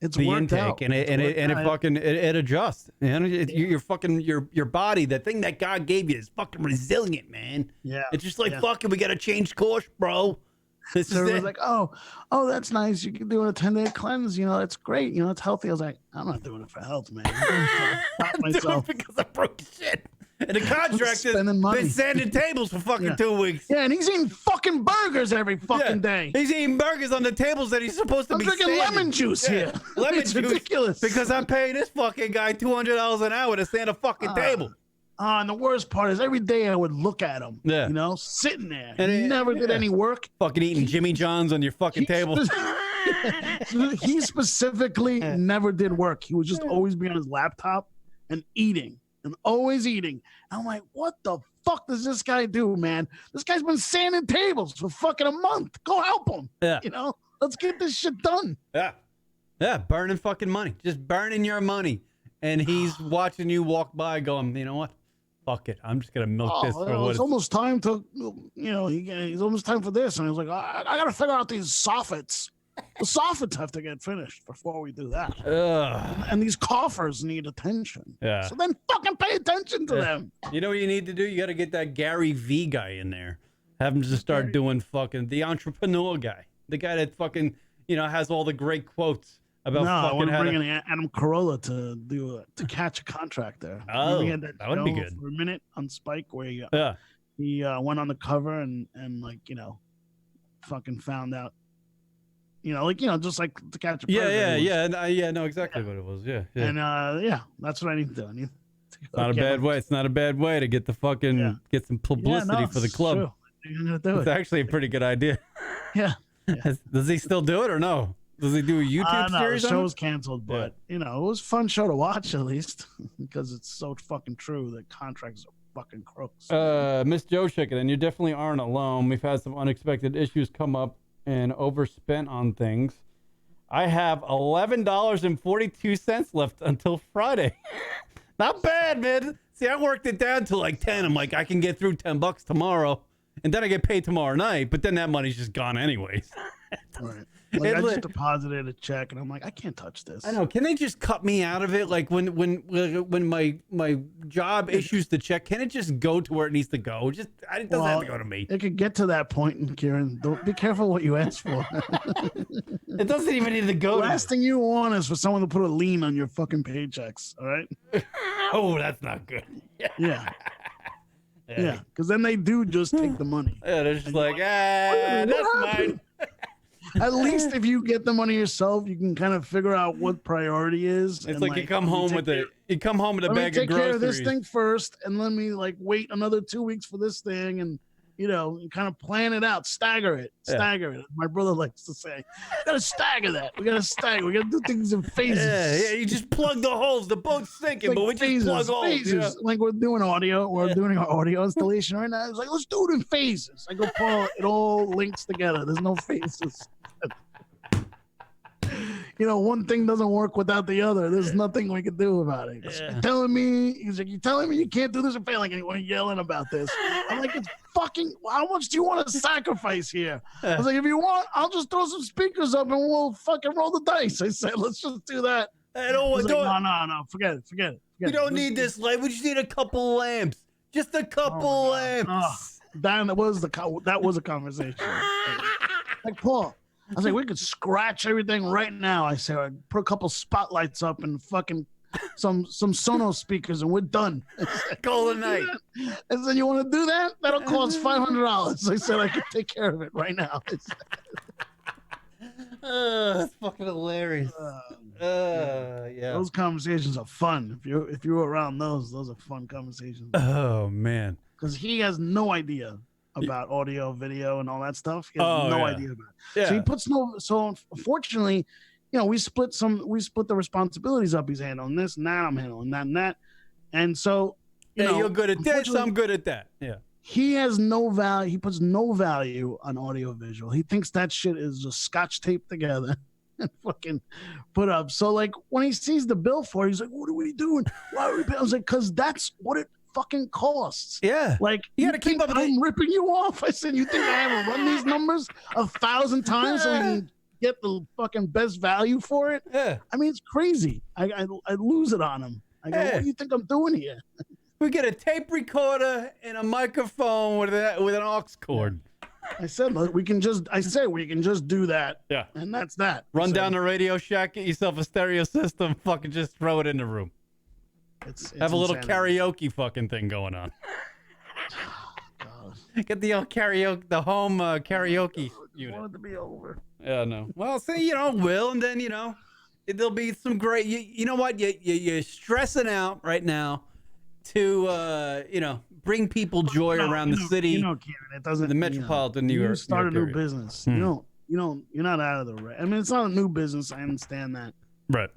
[SPEAKER 2] It's
[SPEAKER 1] the
[SPEAKER 2] worked
[SPEAKER 1] intake
[SPEAKER 2] out.
[SPEAKER 1] and it adjusts. Your body, the thing that God gave you, is fucking resilient, man.
[SPEAKER 2] Yeah,
[SPEAKER 1] it's just like fucking. We gotta change course, bro. This is it.
[SPEAKER 2] Like, oh, that's nice. You can do a 10-day cleanse. It's great. It's healthy. I was like, I'm not doing it for health, man.
[SPEAKER 1] I'm doing it because I broke shit. And the contractor's been sanding tables for fucking 2 weeks.
[SPEAKER 2] Yeah, and he's eating fucking burgers every fucking day.
[SPEAKER 1] He's eating burgers on the tables that he's supposed to be
[SPEAKER 2] drinking
[SPEAKER 1] sanding.
[SPEAKER 2] lemon juice here.
[SPEAKER 1] Lemon
[SPEAKER 2] it's
[SPEAKER 1] juice.
[SPEAKER 2] Ridiculous.
[SPEAKER 1] Because I'm paying this fucking guy $200 an hour to sand a fucking table.
[SPEAKER 2] And the worst part is every day I would look at him, sitting there. And he never did any work.
[SPEAKER 1] Fucking eating Jimmy John's on your fucking table.
[SPEAKER 2] He specifically never did work. He would just always be on his laptop and eating and always eating. And I'm like, what the fuck does this guy do, man? This guy's been sanding tables for fucking a month. Go help him.
[SPEAKER 1] Yeah.
[SPEAKER 2] Let's get this shit done.
[SPEAKER 1] Yeah. Yeah, burning fucking money. Just burning your money. And he's watching you walk by going, you know what? Fuck it. I'm just going to milk this for what
[SPEAKER 2] it's almost time to, it's almost time for this. And I was like, I got to figure out these soffits. The soffits have to get finished before we do that. And these coffers need attention.
[SPEAKER 1] Yeah.
[SPEAKER 2] So then fucking pay attention to them.
[SPEAKER 1] You know what you need to do? You got to get that Gary V guy in there. Have him just start doing fucking the entrepreneur guy. The guy that fucking, has all the great quotes about
[SPEAKER 2] I
[SPEAKER 1] fucking
[SPEAKER 2] want to bring in Adam Carolla to catch a contract there.
[SPEAKER 1] Oh,
[SPEAKER 2] that
[SPEAKER 1] would be good.
[SPEAKER 2] For a minute on Spike where he went on the cover and fucking found out, just like To Catch a Predator.
[SPEAKER 1] I know exactly what it was. Yeah.
[SPEAKER 2] And that's what I need to do. I need to
[SPEAKER 1] It's not a bad way. It's not a bad way to get the fucking get some publicity for the club.
[SPEAKER 2] True. You're gonna do
[SPEAKER 1] It's actually a pretty good idea.
[SPEAKER 2] Yeah.
[SPEAKER 1] Does he still do it or no? Does he do a YouTube series?
[SPEAKER 2] The show's canceled, but it was a fun show to watch at least because it's so fucking true that contracts are fucking crooks.
[SPEAKER 1] Miss Joe Chicken, and you definitely aren't alone. We've had some unexpected issues come up and overspent on things. I have $11.42 left until Friday. Not bad, man. See, I worked it down to like 10. I'm like, I can get through $10 tomorrow, and then I get paid tomorrow night. But then that money's just gone anyways.
[SPEAKER 2] Right. Like I just deposited a check, and I'm like, I can't touch this.
[SPEAKER 1] I know. Can they just cut me out of it? Like when my job issues the check, can it just go to where it needs to go? It doesn't have to go to me.
[SPEAKER 2] It could get to that point, Kieran. Don't be careful what you ask for.
[SPEAKER 1] It doesn't even need to go.
[SPEAKER 2] Last thing you want is for someone to put a lien on your fucking paychecks. All right.
[SPEAKER 1] Oh, that's not good.
[SPEAKER 2] Yeah. Yeah, because then they do just take the money.
[SPEAKER 1] Yeah, they're just like, that's mine.
[SPEAKER 2] At least if you get the money yourself, you can kind of figure out what priority is.
[SPEAKER 1] It's like you come home with a bag of groceries.
[SPEAKER 2] Let me take care of this thing first, and let me wait another 2 weeks for this thing, and You know, and kind of plan it out, stagger it. My brother likes to say, "Gotta stagger that. We gotta stagger. We gotta do things in phases."
[SPEAKER 1] Yeah, you just plug the holes. The boat's sinking, but we just plug holes.
[SPEAKER 2] Phases.
[SPEAKER 1] You know?
[SPEAKER 2] Like we're doing audio. We're doing our audio installation right now. It's like, let's do it in phases. I go, Paul, it all links together. There's no phases. You know, one thing doesn't work without the other. There's nothing we can do about it.
[SPEAKER 1] Yeah.
[SPEAKER 2] You're telling me, he's like, you're telling me you can't do this and failing, and you're yelling about this. I'm like, it's fucking, how much do you want to sacrifice here? I was like, if you want, I'll just throw some speakers up and we'll fucking roll the dice. I said, let's just do that.
[SPEAKER 1] I don't want to.
[SPEAKER 2] Like, no, forget it.
[SPEAKER 1] You don't need this light. We just need a couple lamps. Just a couple lamps.
[SPEAKER 2] Dan, that was a conversation. Like, Paul, I was like, we could scratch everything right now. I said, I'd put a couple spotlights up and fucking some Sonos speakers, and we're done.
[SPEAKER 1] Call it night.
[SPEAKER 2] I said, you want to do that? That'll cost $500. I said, I could take care of it right now.
[SPEAKER 1] That's fucking hilarious. Yeah.
[SPEAKER 2] Those conversations are fun. If you were around those are fun conversations.
[SPEAKER 1] Oh man.
[SPEAKER 2] Because he has no idea about audio, video, and all that stuff. He has no idea about it.
[SPEAKER 1] Yeah.
[SPEAKER 2] So he puts so unfortunately, you know, we split the responsibilities up. He's handling this and that, I'm handling that and that. And so
[SPEAKER 1] you're good at this, I'm good at that. Yeah.
[SPEAKER 2] He has no value. He puts no value on audio visual. He thinks that shit is just scotch taped together and fucking put up. So like when he sees the bill for it, he's like, what are we doing? Why are we paying? I was like, because that's what it fucking costs.
[SPEAKER 1] Yeah.
[SPEAKER 2] Like
[SPEAKER 1] you gotta keep up with
[SPEAKER 2] I'm ripping you off. I said, you think I haven't run these numbers 1,000 times so we can get the fucking best value for it?
[SPEAKER 1] Yeah.
[SPEAKER 2] I mean, it's crazy. I lose it on him. I go, what do you think I'm doing here?
[SPEAKER 1] We get a tape recorder and a microphone with an aux cord.
[SPEAKER 2] I said we can just do that.
[SPEAKER 1] Yeah.
[SPEAKER 2] And that's that.
[SPEAKER 1] Run down the Radio Shack, get yourself a stereo system, fucking just throw it in the room.
[SPEAKER 2] It's
[SPEAKER 1] have a little
[SPEAKER 2] insanity.
[SPEAKER 1] karaoke fucking thing going on.
[SPEAKER 2] God.
[SPEAKER 1] Get the old karaoke, the home karaoke unit.
[SPEAKER 2] I want it to be over.
[SPEAKER 1] Yeah, no. Well, see, Will, and then, there'll be some great, you know what? You're stressing out right now to, bring people joy around the city.
[SPEAKER 2] Kieran, it doesn't.
[SPEAKER 1] The metropolitan New York.
[SPEAKER 2] You start a new
[SPEAKER 1] area.
[SPEAKER 2] business. You're not out of the race. I mean, it's not a new business. I understand that.
[SPEAKER 1] Right.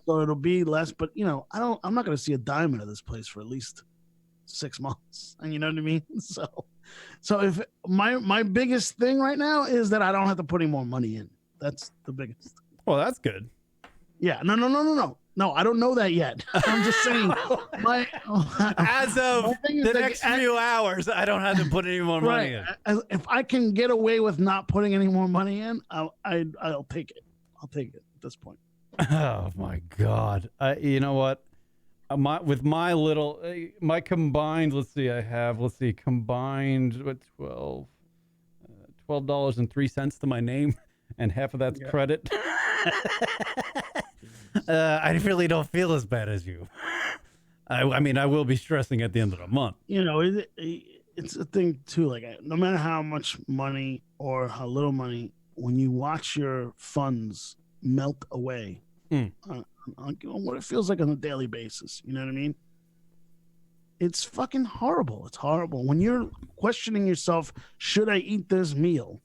[SPEAKER 2] So it'll be less, but I'm not going to see a dime out of this place for at least 6 months. And you know what I mean? So if my biggest thing right now is that I don't have to put any more money in. That's the biggest.
[SPEAKER 1] Well, that's good.
[SPEAKER 2] Yeah. No, I don't know that yet. I'm just saying.
[SPEAKER 1] As of the next few hours, I don't have to put any more money in.
[SPEAKER 2] If I can get away with not putting any more money in, I'll take it. I'll take it at this point.
[SPEAKER 1] Oh my God! You know what? My combined. Combined with $12.03 to my name, and half of that's credit. I really don't feel as bad as you. I mean, I will be stressing at the end of the month.
[SPEAKER 2] It's a thing too. Like, no matter how much money or how little money, when you watch your funds melt away on what it feels like on a daily basis, you know what I mean? It's fucking horrible. It's horrible when you're questioning yourself. Should I eat this meal?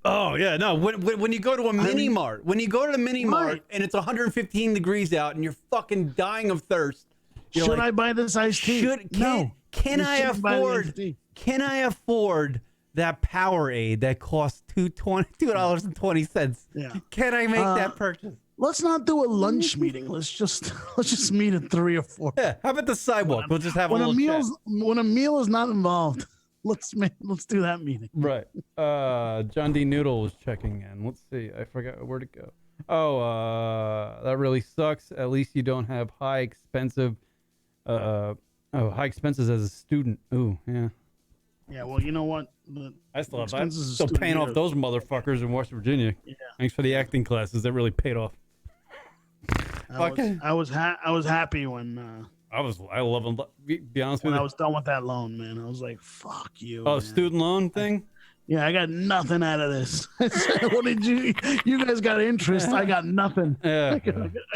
[SPEAKER 1] Oh yeah, no. When you go to a mini mart,
[SPEAKER 2] Right.
[SPEAKER 1] and it's 115 degrees out, and you're fucking dying of thirst,
[SPEAKER 2] should I buy this iced tea?
[SPEAKER 1] Can I afford that Powerade that costs $2.20?
[SPEAKER 2] Yeah.
[SPEAKER 1] Can I make that purchase?
[SPEAKER 2] Let's not do a lunch meeting. Let's just meet at 3 or 4.
[SPEAKER 1] Yeah. How about the sidewalk? We'll just have a little chat.
[SPEAKER 2] When a meal is not involved, let's do that meeting.
[SPEAKER 1] Right. John D. Noodle was checking in. Let's see. I forgot where'd it go. Oh, that really sucks. At least you don't have high expenses as a student. Ooh, yeah.
[SPEAKER 2] Yeah, well, you know what?
[SPEAKER 1] I still have that. Still paying off those motherfuckers in West Virginia.
[SPEAKER 2] Yeah.
[SPEAKER 1] Thanks for the acting classes. That really paid off.
[SPEAKER 2] I was happy when
[SPEAKER 1] I love them. Be honest with you.
[SPEAKER 2] I was done with that loan, man. I was like, fuck you.
[SPEAKER 1] Oh,
[SPEAKER 2] man.
[SPEAKER 1] student loan thing?
[SPEAKER 2] Yeah, I got nothing out of this. What did you guys got interest? I got nothing.
[SPEAKER 1] Yeah.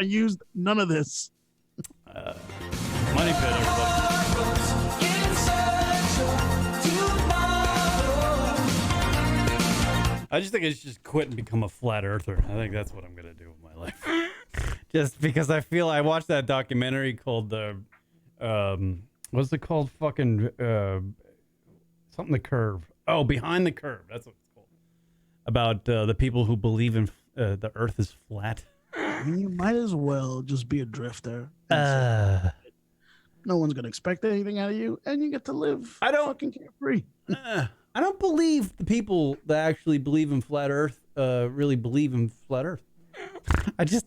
[SPEAKER 2] I used none of this.
[SPEAKER 1] Money pit, everybody. I just think I should just quit and become a flat earther. I think that's what I'm gonna do with my life. Just because I feel I watched that documentary called what's it called? Fucking something the curve. Oh, Behind the Curve. That's what it's called. About the people who believe in the Earth is flat.
[SPEAKER 2] I mean, you might as well just be a drifter. No one's gonna expect anything out of you, and you get to live fucking carefree.
[SPEAKER 1] I don't believe the people that actually believe in flat Earth really believe in flat Earth. I just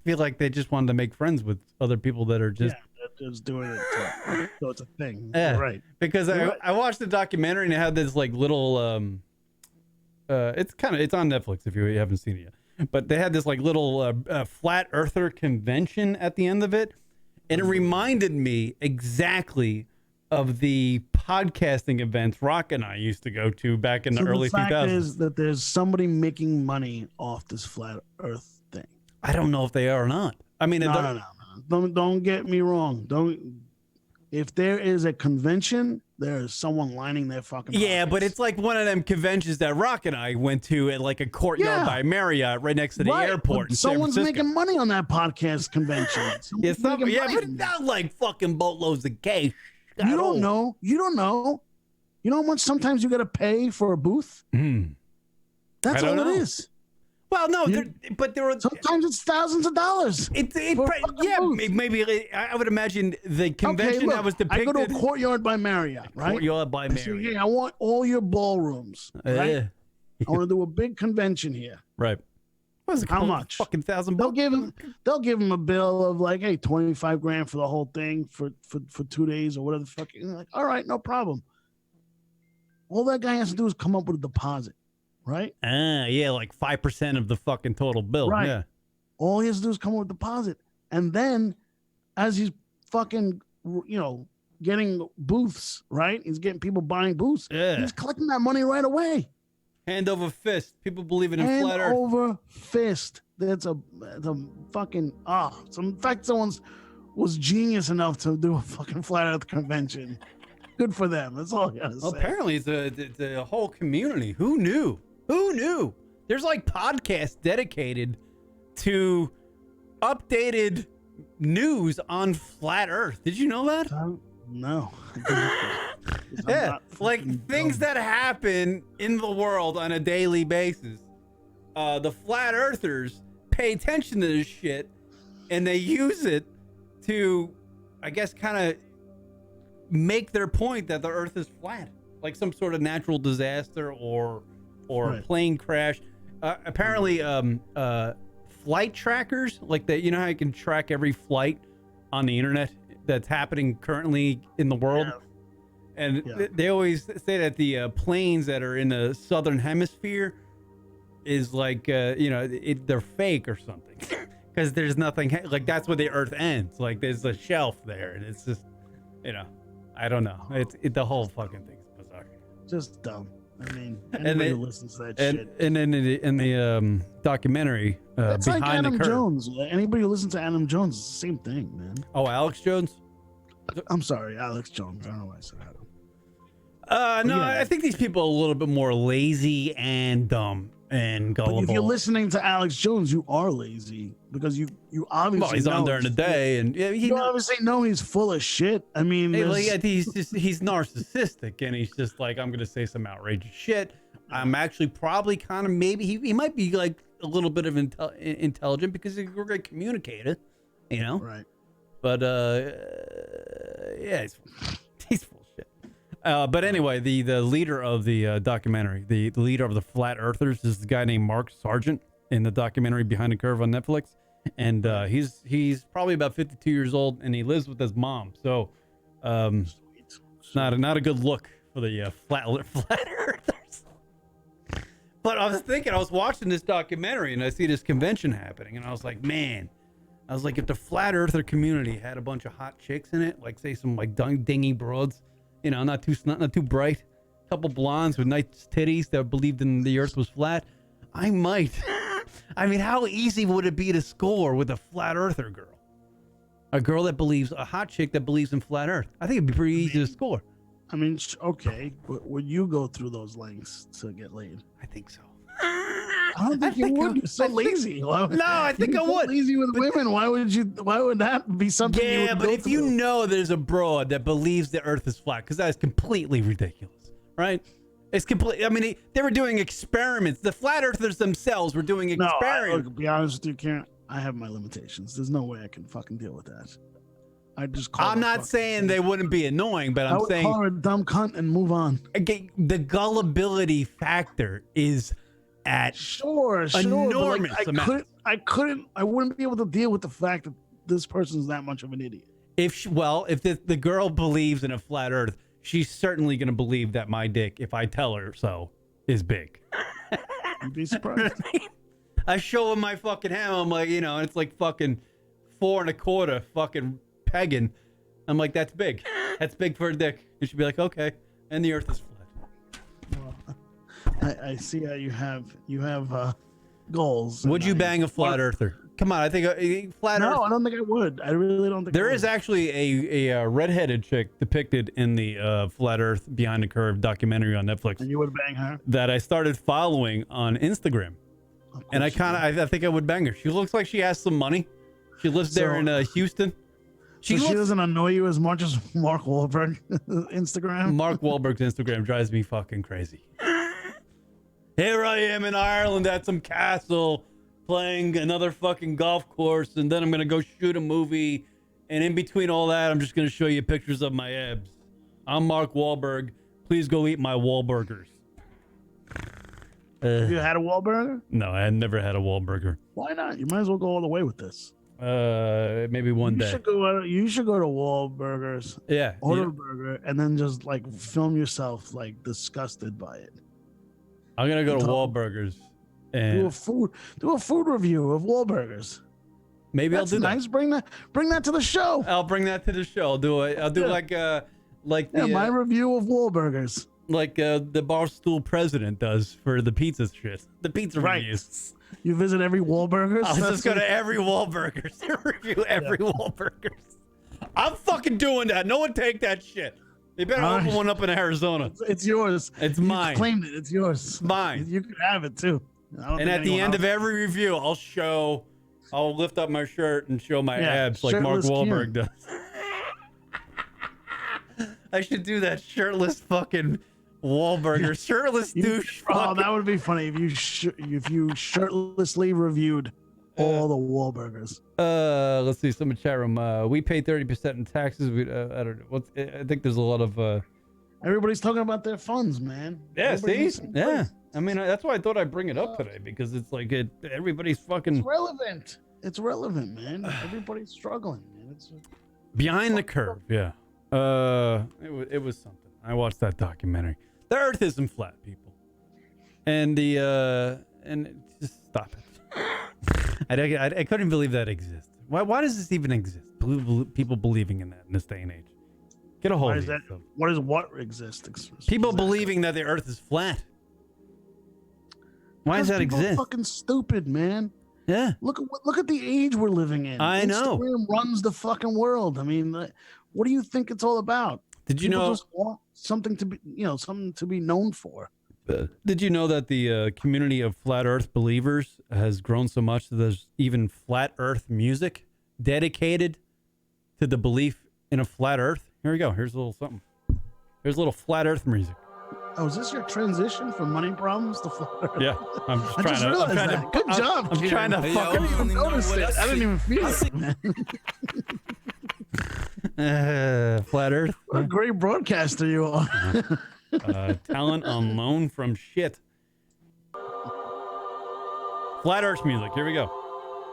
[SPEAKER 1] feel like they just wanted to make friends with other people that are just
[SPEAKER 2] they're just doing it. So it's a thing.
[SPEAKER 1] Yeah,
[SPEAKER 2] You're right.
[SPEAKER 1] Because I watched the documentary and it had this like little it's on Netflix if you haven't seen it yet. But they had this like little flat earther convention at the end of it, and it reminded me exactly of the podcasting events Rock and I used to go to back in the early 2000s.
[SPEAKER 2] The fact is that there's somebody making money off this flat Earth thing.
[SPEAKER 1] I don't know if they are or not. I mean,
[SPEAKER 2] No. Don't get me wrong. If there is a convention, there is someone lining their fucking pockets.
[SPEAKER 1] Yeah, but it's like one of them conventions that Rock and I went to at like a courtyard by Marriott right next to the airport in San
[SPEAKER 2] someone's
[SPEAKER 1] Francisco.
[SPEAKER 2] making money on that podcast convention.
[SPEAKER 1] But not like fucking boatloads of cash.
[SPEAKER 2] You don't know. You know how much sometimes you got to pay for a booth? That's all it is.
[SPEAKER 1] Well, no, but there are
[SPEAKER 2] sometimes it's thousands of dollars.
[SPEAKER 1] Maybe I would imagine the convention that was depicted.
[SPEAKER 2] I go to a courtyard by Marriott, right?
[SPEAKER 1] Courtyard by Marriott.
[SPEAKER 2] I say, hey, I want all your ballrooms, right? I want to do a big convention here.
[SPEAKER 1] Right.
[SPEAKER 2] How much?
[SPEAKER 1] Fucking $1,000.
[SPEAKER 2] They'll give him a bill of like, hey, $25,000 for the whole thing for 2 days or whatever the fuck. And like, all right, no problem. All that guy has to do is come up with a deposit, right?
[SPEAKER 1] Yeah, like 5% of the fucking total bill.
[SPEAKER 2] Right.
[SPEAKER 1] Yeah.
[SPEAKER 2] All he has to do is come up with a deposit, and then as he's fucking, getting booths, right? He's getting people buying booths.
[SPEAKER 1] Yeah.
[SPEAKER 2] He's collecting that money right away.
[SPEAKER 1] Hand over fist. People believe in flat Earth.
[SPEAKER 2] Hand over fist. That's a fucking in fact, someone was genius enough to do a fucking flat Earth convention. Good for them. That's all I gotta say.
[SPEAKER 1] Apparently, it's a whole community. Who knew? There's like podcasts dedicated to updated news on flat Earth. Did you know that?
[SPEAKER 2] No.
[SPEAKER 1] Yeah, like things that happen in the world on a daily basis. The flat earthers pay attention to this shit, and they use it to, I guess, kind of make their point that the Earth is flat, like some sort of natural disaster or a plane crash. Apparently, flight trackers, like that, you know how you can track every flight on the internet that's happening currently in the world. Yeah. And they always say that the planes that are in the southern hemisphere is like, they're fake or something. Because there's nothing, like that's where the Earth ends. Like there's a shelf there, and it's just, I don't know. The whole fucking thing's bizarre.
[SPEAKER 2] Just dumb. I mean, anybody who listens to that shit.
[SPEAKER 1] And then in the documentary,
[SPEAKER 2] that's
[SPEAKER 1] Behind
[SPEAKER 2] like Adam
[SPEAKER 1] the Curve.
[SPEAKER 2] Jones. Anybody who listens to Adam Jones, it's the same thing, man.
[SPEAKER 1] Oh, Alex Jones?
[SPEAKER 2] I'm sorry, Alex Jones. I don't know why I said Adam.
[SPEAKER 1] I think these people are a little bit more lazy and dumb and gullible.
[SPEAKER 2] But if you're listening to Alex Jones, you are lazy because you obviously.
[SPEAKER 1] Well, he's on during the day, and
[SPEAKER 2] you obviously know he's full of shit. I mean,
[SPEAKER 1] he's narcissistic, and he's just like, I'm gonna say some outrageous shit. I'm actually probably kind of maybe he might be like a little bit of intelligent because he's a great communicator,
[SPEAKER 2] Right.
[SPEAKER 1] But he's full of shit. But anyway, the leader of the documentary, the leader of the Flat Earthers, is the guy named Mark Sargent in the documentary Behind the Curve on Netflix, and he's probably about 52 years old, and he lives with his mom. So, it's not a good look for the flat Earthers. But I was watching this documentary, and I see this convention happening, and I was like, man. I was like, if the flat earther community had a bunch of hot chicks in it, like say some like dingy broads, not too bright, a couple blondes with nice titties that believed in the Earth was flat, I might. I mean, how easy would it be to score with a flat earther girl? A girl that believes, a hot chick that believes in flat Earth. I think it'd be pretty easy to score.
[SPEAKER 2] I mean, okay, but would you go through those lengths to get laid?
[SPEAKER 1] I think so.
[SPEAKER 2] I don't think you would. You're so lazy.
[SPEAKER 1] No, I think I would.
[SPEAKER 2] Lazy with women. Why would you? Why would that be something? you
[SPEAKER 1] Yeah,
[SPEAKER 2] would
[SPEAKER 1] but
[SPEAKER 2] go
[SPEAKER 1] if you
[SPEAKER 2] through?
[SPEAKER 1] know there's a broad that believes the Earth is flat, because that is completely ridiculous, right? It's complete. I mean, they were doing experiments. The flat earthers themselves were doing
[SPEAKER 2] No,
[SPEAKER 1] experiments.
[SPEAKER 2] to be honest with you, Karen, I have my limitations. There's no way I can fucking deal with that. I just call
[SPEAKER 1] I'm
[SPEAKER 2] her
[SPEAKER 1] not
[SPEAKER 2] fucking
[SPEAKER 1] saying
[SPEAKER 2] cunt.
[SPEAKER 1] they wouldn't be annoying, but
[SPEAKER 2] I
[SPEAKER 1] I'm
[SPEAKER 2] would
[SPEAKER 1] saying
[SPEAKER 2] call her a dumb cunt and move on.
[SPEAKER 1] again, the gullibility factor is at
[SPEAKER 2] Sure,
[SPEAKER 1] enormous
[SPEAKER 2] but
[SPEAKER 1] amount.
[SPEAKER 2] I wouldn't be able to deal with the fact that this person's that much of an idiot.
[SPEAKER 1] if the girl believes in a flat Earth, she's certainly going to believe that my dick, if I tell her so, is big.
[SPEAKER 2] You'd be surprised.
[SPEAKER 1] I show him my fucking ham. I'm like, it's like fucking 4 1/4 fucking pegging. I'm like, that's big. That's big for a dick. You should be like, okay. And the Earth is flat.
[SPEAKER 2] I see how you have goals.
[SPEAKER 1] Would you
[SPEAKER 2] and
[SPEAKER 1] bang a flat earther? Come on, I think flat Earth.
[SPEAKER 2] No, I don't think I would. I really don't think
[SPEAKER 1] There
[SPEAKER 2] I
[SPEAKER 1] is
[SPEAKER 2] would.
[SPEAKER 1] actually a redheaded chick depicted in the Flat Earth Behind the Curve documentary on Netflix
[SPEAKER 2] And you would bang her?
[SPEAKER 1] that I started following on Instagram.
[SPEAKER 2] Of
[SPEAKER 1] And I
[SPEAKER 2] course you would.
[SPEAKER 1] I think I would bang her. She looks like she has some money. She lives there
[SPEAKER 2] So-
[SPEAKER 1] in Houston.
[SPEAKER 2] So she
[SPEAKER 1] looks-
[SPEAKER 2] doesn't annoy you as much as Mark Wahlberg Instagram.
[SPEAKER 1] Mark Wahlberg's Instagram drives me fucking crazy. Here I am in Ireland at some castle playing another fucking golf course, and then I'm going to go shoot a movie. And in between all that, I'm just going to show you pictures of my abs. I'm Mark Wahlberg. Please go eat my Wahlburgers.
[SPEAKER 2] Have you had a Wahlburger?
[SPEAKER 1] No, I had never had a Wahlburger.
[SPEAKER 2] Why not? You might as well go all the way with this.
[SPEAKER 1] Maybe one
[SPEAKER 2] You
[SPEAKER 1] day.
[SPEAKER 2] should go. You should go to Wahlburgers,
[SPEAKER 1] Yeah.
[SPEAKER 2] order
[SPEAKER 1] yeah.
[SPEAKER 2] a burger, and then just like film yourself like disgusted by it.
[SPEAKER 1] I'm going to go to
[SPEAKER 2] Talk-
[SPEAKER 1] Wahlburgers.
[SPEAKER 2] Do
[SPEAKER 1] And
[SPEAKER 2] a food review of Wahlburgers.
[SPEAKER 1] maybe
[SPEAKER 2] That's
[SPEAKER 1] I'll do
[SPEAKER 2] nice. Bring that to the show.
[SPEAKER 1] that. I'll bring that to the show. I'll do it. I'll do
[SPEAKER 2] Yeah.
[SPEAKER 1] like
[SPEAKER 2] Yeah,
[SPEAKER 1] the
[SPEAKER 2] my review of Wahlburgers.
[SPEAKER 1] the Barstool president does for the pizza shit. The pizza
[SPEAKER 2] Right.
[SPEAKER 1] reviews.
[SPEAKER 2] You visit every Wahlburgers.
[SPEAKER 1] I'll
[SPEAKER 2] That's
[SPEAKER 1] just go
[SPEAKER 2] what-
[SPEAKER 1] to every Wahlburgers and review every Wahlburgers. I'm fucking doing that. No one take that shit. They better
[SPEAKER 2] All
[SPEAKER 1] open
[SPEAKER 2] right.
[SPEAKER 1] one up in Arizona.
[SPEAKER 2] It's yours.
[SPEAKER 1] It's
[SPEAKER 2] You
[SPEAKER 1] mine.
[SPEAKER 2] claimed it. It's yours.
[SPEAKER 1] It's mine.
[SPEAKER 2] You could have it too.
[SPEAKER 1] And at the end of every review, I'll lift up my shirt and show my
[SPEAKER 2] Yeah,
[SPEAKER 1] abs like Mark
[SPEAKER 2] shirtless
[SPEAKER 1] Wahlberg
[SPEAKER 2] Ken.
[SPEAKER 1] does. I should do that shirtless fucking Wahlburger. Shirtless douche.
[SPEAKER 2] Oh,
[SPEAKER 1] fucking-
[SPEAKER 2] that would be funny if you shirtlessly reviewed all the Wahlburgers.
[SPEAKER 1] Let's see. Some in chat room. We pay 30% in taxes. I don't know. I think there's a lot of.
[SPEAKER 2] Everybody's talking about their funds, man.
[SPEAKER 1] Yeah.
[SPEAKER 2] Everybody's
[SPEAKER 1] See.
[SPEAKER 2] in
[SPEAKER 1] Yeah.
[SPEAKER 2] place.
[SPEAKER 1] I mean, that's why I thought I'd bring it up today because it's like everybody's fucking
[SPEAKER 2] It's relevant. It's relevant, man. Everybody's struggling, man. It's
[SPEAKER 1] behind the curve. Yeah. It was something. I watched that documentary. The Earth isn't flat, people. And just stop it. I couldn't believe that exists. Why does this even exist? People believing in that in this day and age. Get a hold
[SPEAKER 2] why
[SPEAKER 1] of
[SPEAKER 2] is that?
[SPEAKER 1] yourself.
[SPEAKER 2] What is what exists?
[SPEAKER 1] People believing that the Earth is flat. Why does that
[SPEAKER 2] People are
[SPEAKER 1] exist?
[SPEAKER 2] fucking stupid, man.
[SPEAKER 1] Yeah.
[SPEAKER 2] Look at the age we're living in.
[SPEAKER 1] I know.
[SPEAKER 2] Instagram runs the fucking world. I mean, what do you think it's all about?
[SPEAKER 1] Did you
[SPEAKER 2] People
[SPEAKER 1] know?
[SPEAKER 2] just want something to be, something to be known for.
[SPEAKER 1] Did you know that the community of flat Earth believers has grown so much that there's even flat Earth music dedicated to the belief in a flat Earth? Here we go. Here's a little something. Here's a little flat Earth music.
[SPEAKER 2] Oh, is this your transition from money problems to flat Earth?
[SPEAKER 1] Yeah, I'm just
[SPEAKER 2] I
[SPEAKER 1] trying
[SPEAKER 2] just
[SPEAKER 1] to.
[SPEAKER 2] realized
[SPEAKER 1] I'm trying
[SPEAKER 2] that.
[SPEAKER 1] to.
[SPEAKER 2] Good job,
[SPEAKER 1] I'm
[SPEAKER 2] Kieran.
[SPEAKER 1] trying to
[SPEAKER 3] Hey,
[SPEAKER 1] fucking.
[SPEAKER 2] I didn't even
[SPEAKER 3] only know
[SPEAKER 2] notice
[SPEAKER 3] what
[SPEAKER 2] it.
[SPEAKER 3] I
[SPEAKER 2] I didn't
[SPEAKER 3] see.
[SPEAKER 2] even feel
[SPEAKER 3] I
[SPEAKER 2] it,
[SPEAKER 3] see-
[SPEAKER 2] man.
[SPEAKER 1] Flat Earth.
[SPEAKER 2] What a great broadcaster you are.
[SPEAKER 1] Talent on loan from shit. Flat Earth music. Here we go.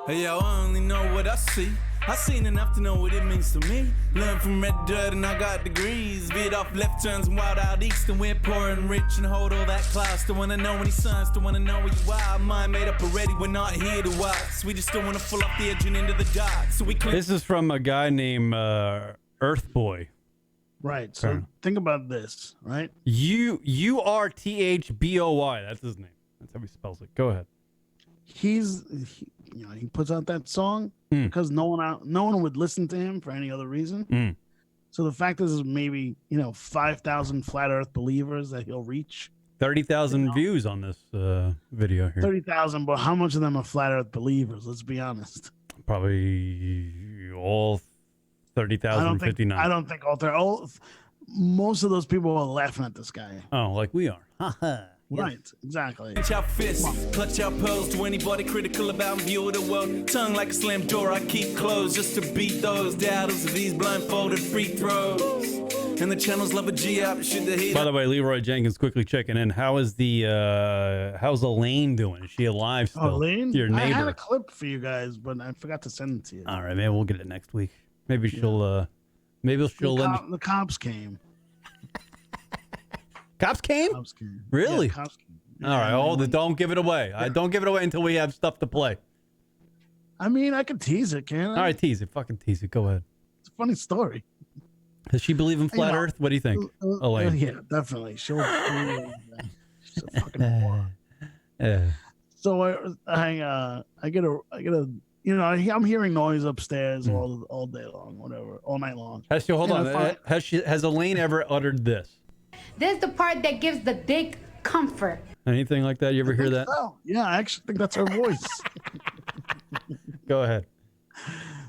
[SPEAKER 3] Hey, yo, I only know what I see. I seen enough to know what it means to me. Learned from red dirt and I got degrees. Veered off left turns and wild out east and we're poor and rich and hold all that class. Don't wanna know any signs, don't wanna know where you are. Mind made up already, we're not here to watch. We just don't wanna fall off the edge and into the dark. So we clean.
[SPEAKER 1] This is from a guy named Earth Boy.
[SPEAKER 2] Right. So
[SPEAKER 1] Okay.
[SPEAKER 2] think about this, right?
[SPEAKER 1] URTHBOY. That's his name. That's how he spells it. Go ahead.
[SPEAKER 2] He puts out that song because no one would listen to him for any other reason.
[SPEAKER 1] Mm.
[SPEAKER 2] So the fact is maybe 5,000 flat Earth believers that he'll reach.
[SPEAKER 1] 30,000 views on this video here.
[SPEAKER 2] 30,000, but how much of them are flat Earth believers? Let's be honest.
[SPEAKER 1] Probably all 30,059.
[SPEAKER 2] I don't think all most of those people are laughing at this guy.
[SPEAKER 1] Oh, like we are.
[SPEAKER 2] Right, exactly.
[SPEAKER 3] Clutch out fists, clutch out pearls to anybody critical about view of the world. Tongue like a slam door, I keep closed just to beat those doubters of these blindfolded free throws. And the channels love a G out, shoot the heat.
[SPEAKER 1] By the way, Leroy Jenkins quickly checking in. How's Elaine doing? Is she alive still?
[SPEAKER 2] Elaine?
[SPEAKER 1] Your neighbor.
[SPEAKER 2] I had a clip for you guys, but I forgot to send it to you.
[SPEAKER 1] All right, maybe we'll get it next week. Maybe she'll let me.
[SPEAKER 2] The cops came.
[SPEAKER 1] Cops came?
[SPEAKER 2] Cops came.
[SPEAKER 1] Really?
[SPEAKER 2] Yeah, cops came. Yeah,
[SPEAKER 1] All right. Don't give it away. Don't give it away until we have stuff to play.
[SPEAKER 2] I mean, I could tease it, can't I?
[SPEAKER 1] All right, tease it. Fucking tease it. Go ahead.
[SPEAKER 2] It's a funny story.
[SPEAKER 1] Does she believe in flat Earth? What do you think, Elaine?
[SPEAKER 2] Yeah, definitely. She's a fucking moron. So I get a I'm hearing noise upstairs all day long, whatever, all night long.
[SPEAKER 1] Hold on. Has Elaine ever uttered this?
[SPEAKER 4] This is the part that gives the dick comfort.
[SPEAKER 1] Anything like that? You ever hear that?
[SPEAKER 2] Oh, yeah, I actually think that's her voice.
[SPEAKER 1] Go ahead.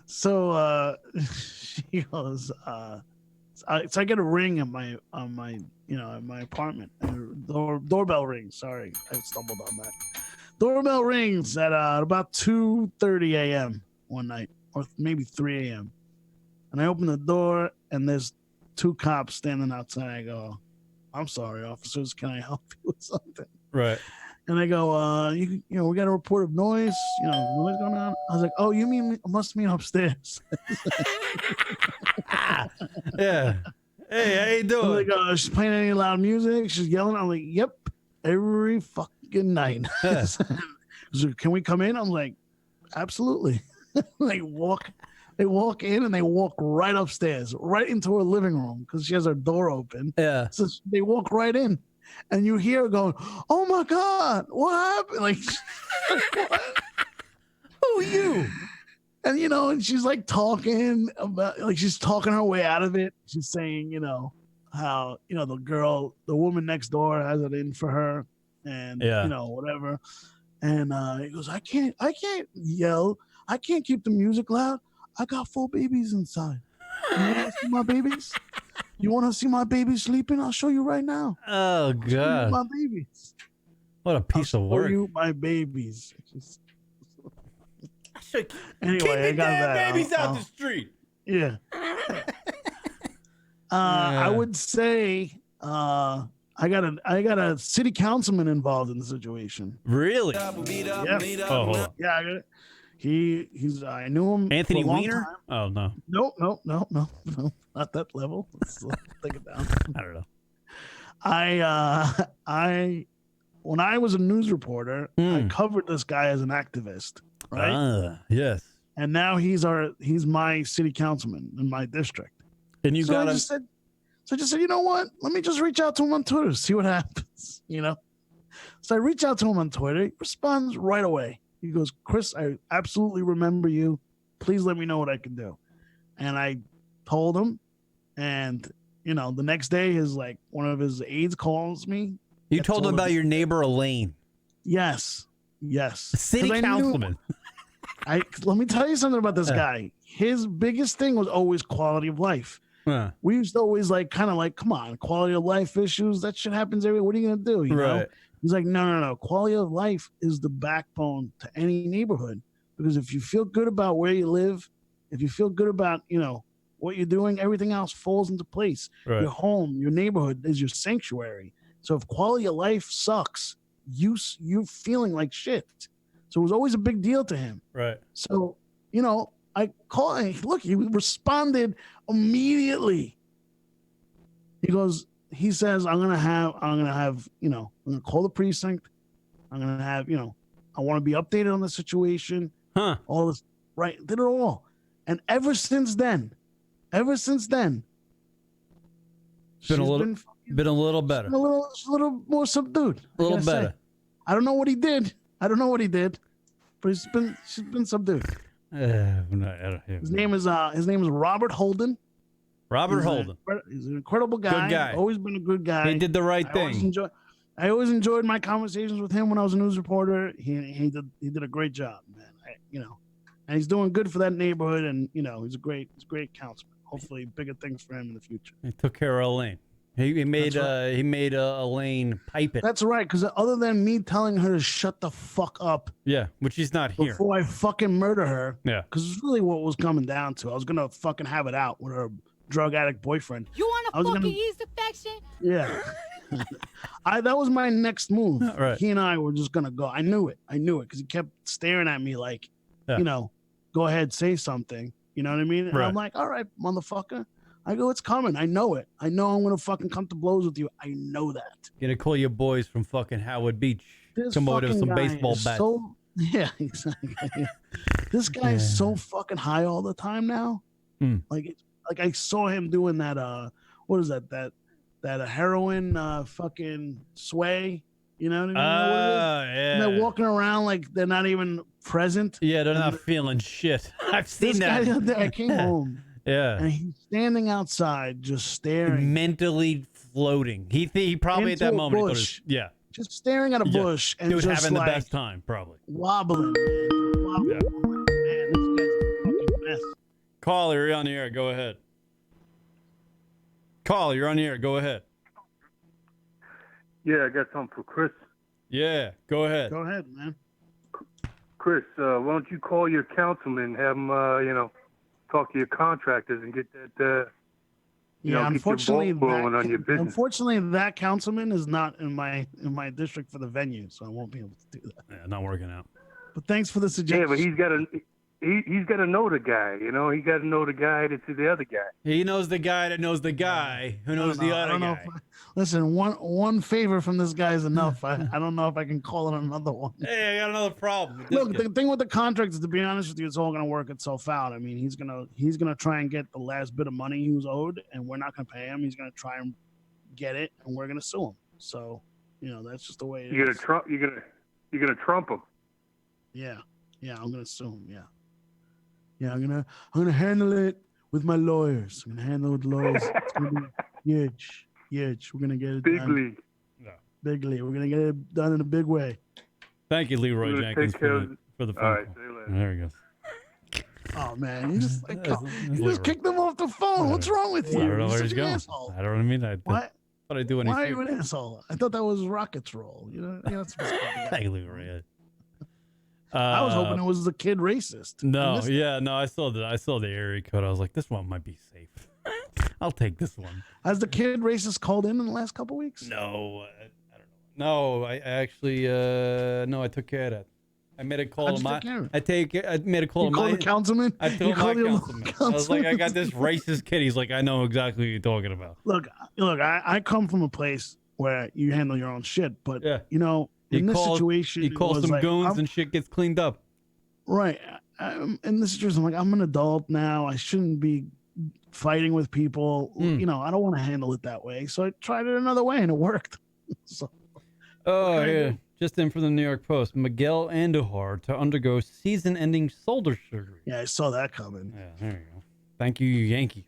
[SPEAKER 2] So she goes, so I get a ring at my apartment. Doorbell rings. Sorry, I stumbled on that. Doorbell rings at about 2:30 a.m. one night, or maybe 3 a.m. And I open the door, and there's two cops standing outside. I go, "I'm sorry, officers. Can I help you with something?"
[SPEAKER 1] Right.
[SPEAKER 2] And they go, we got a report of noise. What's going on? I was like, "Oh, you must mean upstairs."
[SPEAKER 1] Yeah. Hey, how you doing?
[SPEAKER 2] Like, she's playing any loud music. She's yelling. I'm like, "Yep, every fucking night."
[SPEAKER 1] Yeah.
[SPEAKER 2] So, can we come in? I'm like, "Absolutely." They walk in and they walk right upstairs, right into her living room because she has her door open.
[SPEAKER 1] Yeah.
[SPEAKER 2] So they walk right in, and you hear her going, "Oh my God, what happened?" Like, what? Who are you? And and she's like talking about, like, she's talking her way out of it. She's saying, how the woman next door has it in for her, and whatever. And he goes, I can't yell. I can't keep the music loud. I got 4 babies inside. You want to see my babies? You want to see my babies sleeping? I'll show you right now.
[SPEAKER 1] Oh, God.
[SPEAKER 2] My babies.
[SPEAKER 1] What a piece of work.
[SPEAKER 2] Show you my babies.
[SPEAKER 1] Anyway,
[SPEAKER 2] Keep
[SPEAKER 1] I got that. Babies out the street.
[SPEAKER 2] Yeah. I would say I got a city councilman involved in the situation.
[SPEAKER 1] Really?
[SPEAKER 2] Yeah.
[SPEAKER 1] Oh, hold on.
[SPEAKER 2] Yeah. He's I knew him.
[SPEAKER 1] Anthony
[SPEAKER 2] for a long
[SPEAKER 1] Weiner?
[SPEAKER 2] time.
[SPEAKER 1] Oh, no.
[SPEAKER 2] No, not that level. Let's take it down.
[SPEAKER 1] I don't know.
[SPEAKER 2] When I was a news reporter, I covered this guy as an activist, right?
[SPEAKER 1] Yes.
[SPEAKER 2] And now he's my city councilman in my district.
[SPEAKER 1] And
[SPEAKER 2] I just said, you know what? Let me just reach out to him on Twitter, see what happens. So I reach out to him on Twitter. He responds right away. He goes, "Chris, I absolutely remember you. Please let me know what I can do." And I told him, and the next day, one of his aides calls me.
[SPEAKER 1] You told him about your neighbor Elaine.
[SPEAKER 2] Yes.
[SPEAKER 1] City councilman.
[SPEAKER 2] Let me tell you something about this guy. His biggest thing was always quality of life. We used to always come on, quality of life issues. That shit happens everywhere. What are you gonna do? You know? He's like, no. Quality of life is the backbone to any neighborhood, because if you feel good about where you live, if you feel good about what you're doing, everything else falls into place. Right. Your home, your neighborhood is your sanctuary. So if quality of life sucks, you're feeling like shit. So it was always a big deal to him.
[SPEAKER 1] Right.
[SPEAKER 2] So I called. Look, he responded immediately. He says, I'm gonna call the precinct. I'm gonna have, I want to be updated on the situation. All this, right? Did it all. And ever since then, she's been a little better. A little more subdued.
[SPEAKER 1] A little better.
[SPEAKER 2] I don't know what he did. But she's been subdued. His name is Robert Holden.
[SPEAKER 1] Robert Holden.
[SPEAKER 2] He's an incredible guy.
[SPEAKER 1] Good guy.
[SPEAKER 2] Always been a good guy.
[SPEAKER 1] He did the right thing.
[SPEAKER 2] I always enjoyed my conversations with him when I was a news reporter. He did a great job, man. And he's doing good for that neighborhood, and he's a great councilman. Hopefully, bigger things for him in the future.
[SPEAKER 1] He took care of Elaine. He made Elaine pipe it.
[SPEAKER 2] That's right, because other than me telling her to shut the fuck up,
[SPEAKER 1] yeah, which she's not here
[SPEAKER 2] before I fucking murder her,
[SPEAKER 1] yeah,
[SPEAKER 2] because it's really what was coming down to. I was gonna fucking have it out with her drug addict boyfriend.
[SPEAKER 5] You want a fucking yeast infection?
[SPEAKER 2] Yeah, that was my next move.
[SPEAKER 1] Right.
[SPEAKER 2] He and I were just gonna go. I knew it because he kept staring at me like, go ahead, say something. You know what I mean? And
[SPEAKER 1] Right.
[SPEAKER 2] I'm like, all right, motherfucker. I go, it's coming. I know it. I know I'm gonna fucking come to blows with you. I know that.
[SPEAKER 1] Gonna call your boys from fucking Howard Beach.
[SPEAKER 2] This
[SPEAKER 1] Come over with
[SPEAKER 2] fucking
[SPEAKER 1] some
[SPEAKER 2] guy
[SPEAKER 1] baseball
[SPEAKER 2] is
[SPEAKER 1] bats.
[SPEAKER 2] Yeah, exactly. This guy is so fucking high all the time now. Like I saw him doing that. What is that? That heroin fucking sway. You know what I mean?
[SPEAKER 1] Yeah.
[SPEAKER 2] And they're walking around like they're not even present.
[SPEAKER 1] Yeah, they're not feeling shit. I've seen
[SPEAKER 2] This
[SPEAKER 1] that.
[SPEAKER 2] guy the other day, I came home.
[SPEAKER 1] Yeah.
[SPEAKER 2] And he's standing outside just staring.
[SPEAKER 1] Mentally floating. He probably
[SPEAKER 2] Into
[SPEAKER 1] at that
[SPEAKER 2] a
[SPEAKER 1] moment
[SPEAKER 2] bush.
[SPEAKER 1] just
[SPEAKER 2] staring at a bush and
[SPEAKER 1] dude
[SPEAKER 2] just
[SPEAKER 1] having
[SPEAKER 2] like
[SPEAKER 1] the best time, probably.
[SPEAKER 2] wobbling. Man, this guy's a fucking mess.
[SPEAKER 1] Caller, you're on the air. Go ahead. Caller, you're on the air. Go ahead.
[SPEAKER 6] Yeah, I got something for Chris.
[SPEAKER 1] Yeah, go ahead.
[SPEAKER 2] Go ahead, man.
[SPEAKER 6] Chris, why don't you call your councilman, have him, talk to your contractors and get that,
[SPEAKER 2] Unfortunately,
[SPEAKER 6] get your ball rolling on your business.
[SPEAKER 2] Unfortunately, that councilman is not in my district for the venue, so I won't be able to do that.
[SPEAKER 1] Yeah, not working out.
[SPEAKER 2] But thanks for the suggestion.
[SPEAKER 6] Yeah, but he's got to know the guy, He got to know the guy that's the other guy.
[SPEAKER 1] He knows the guy that knows the guy who knows the other guy.
[SPEAKER 2] Listen, one favor from this guy is enough. I don't know if I can call it another one.
[SPEAKER 1] Hey, I got another problem.
[SPEAKER 2] Look, the thing with the contract is, to be honest with you, it's all going to work itself out. I mean, he's gonna try and get the last bit of money he was owed, and we're not going to pay him. He's going to try and get it, and we're going to sue him. So, that's just the way it is.
[SPEAKER 6] You're gonna trump him.
[SPEAKER 2] Yeah, I'm going to sue him. Yeah, I'm gonna handle it with my lawyers. I'm gonna handle it with lawyers. It's gonna be huge. We're gonna get it
[SPEAKER 6] Big
[SPEAKER 2] done.
[SPEAKER 6] league.
[SPEAKER 1] No.
[SPEAKER 2] Big league. We're gonna get it done in a big way.
[SPEAKER 1] Thank you, Leroy
[SPEAKER 6] You're
[SPEAKER 1] Jenkins,
[SPEAKER 6] gonna
[SPEAKER 1] for the phone
[SPEAKER 6] All right,
[SPEAKER 1] call.
[SPEAKER 6] see you later.
[SPEAKER 1] There he goes.
[SPEAKER 2] Oh man, you just
[SPEAKER 1] Leroy.
[SPEAKER 2] kicked them off the phone. What's wrong with you?
[SPEAKER 1] I don't know
[SPEAKER 2] You're
[SPEAKER 1] where
[SPEAKER 2] such
[SPEAKER 1] he's
[SPEAKER 2] an
[SPEAKER 1] going.
[SPEAKER 2] asshole.
[SPEAKER 1] I don't mean that.
[SPEAKER 2] What?
[SPEAKER 1] What I do when
[SPEAKER 2] Why are you an asshole? I thought that was Rocket's role. You're not supposed to be.
[SPEAKER 1] Thank you, Leroy.
[SPEAKER 2] I was hoping it was the kid racist.
[SPEAKER 1] No, I saw the area code. I was like, this one might be safe. I'll take this one.
[SPEAKER 2] Has the kid racist called in the last couple weeks?
[SPEAKER 1] No, I don't know. No, I actually no, I took care of that. I made a call to my. I made a call to my
[SPEAKER 2] the councilman.
[SPEAKER 1] I told my councilman. I was like, I got this racist kid. He's like, I know exactly what you're talking about.
[SPEAKER 2] Look. I come from a place where you handle your own shit, but
[SPEAKER 1] in
[SPEAKER 2] this situation,
[SPEAKER 1] he calls some
[SPEAKER 2] like,
[SPEAKER 1] goons and shit gets cleaned up.
[SPEAKER 2] Right. In this situation, I'm like, I'm an adult now. I shouldn't be fighting with people. I don't want to handle it that way. So I tried it another way, and it worked.
[SPEAKER 1] Yeah. Just in from the New York Post. Miguel Andujar to undergo season-ending shoulder surgery.
[SPEAKER 2] Yeah, I saw that coming.
[SPEAKER 1] Yeah, there you go. Thank you, Yankees.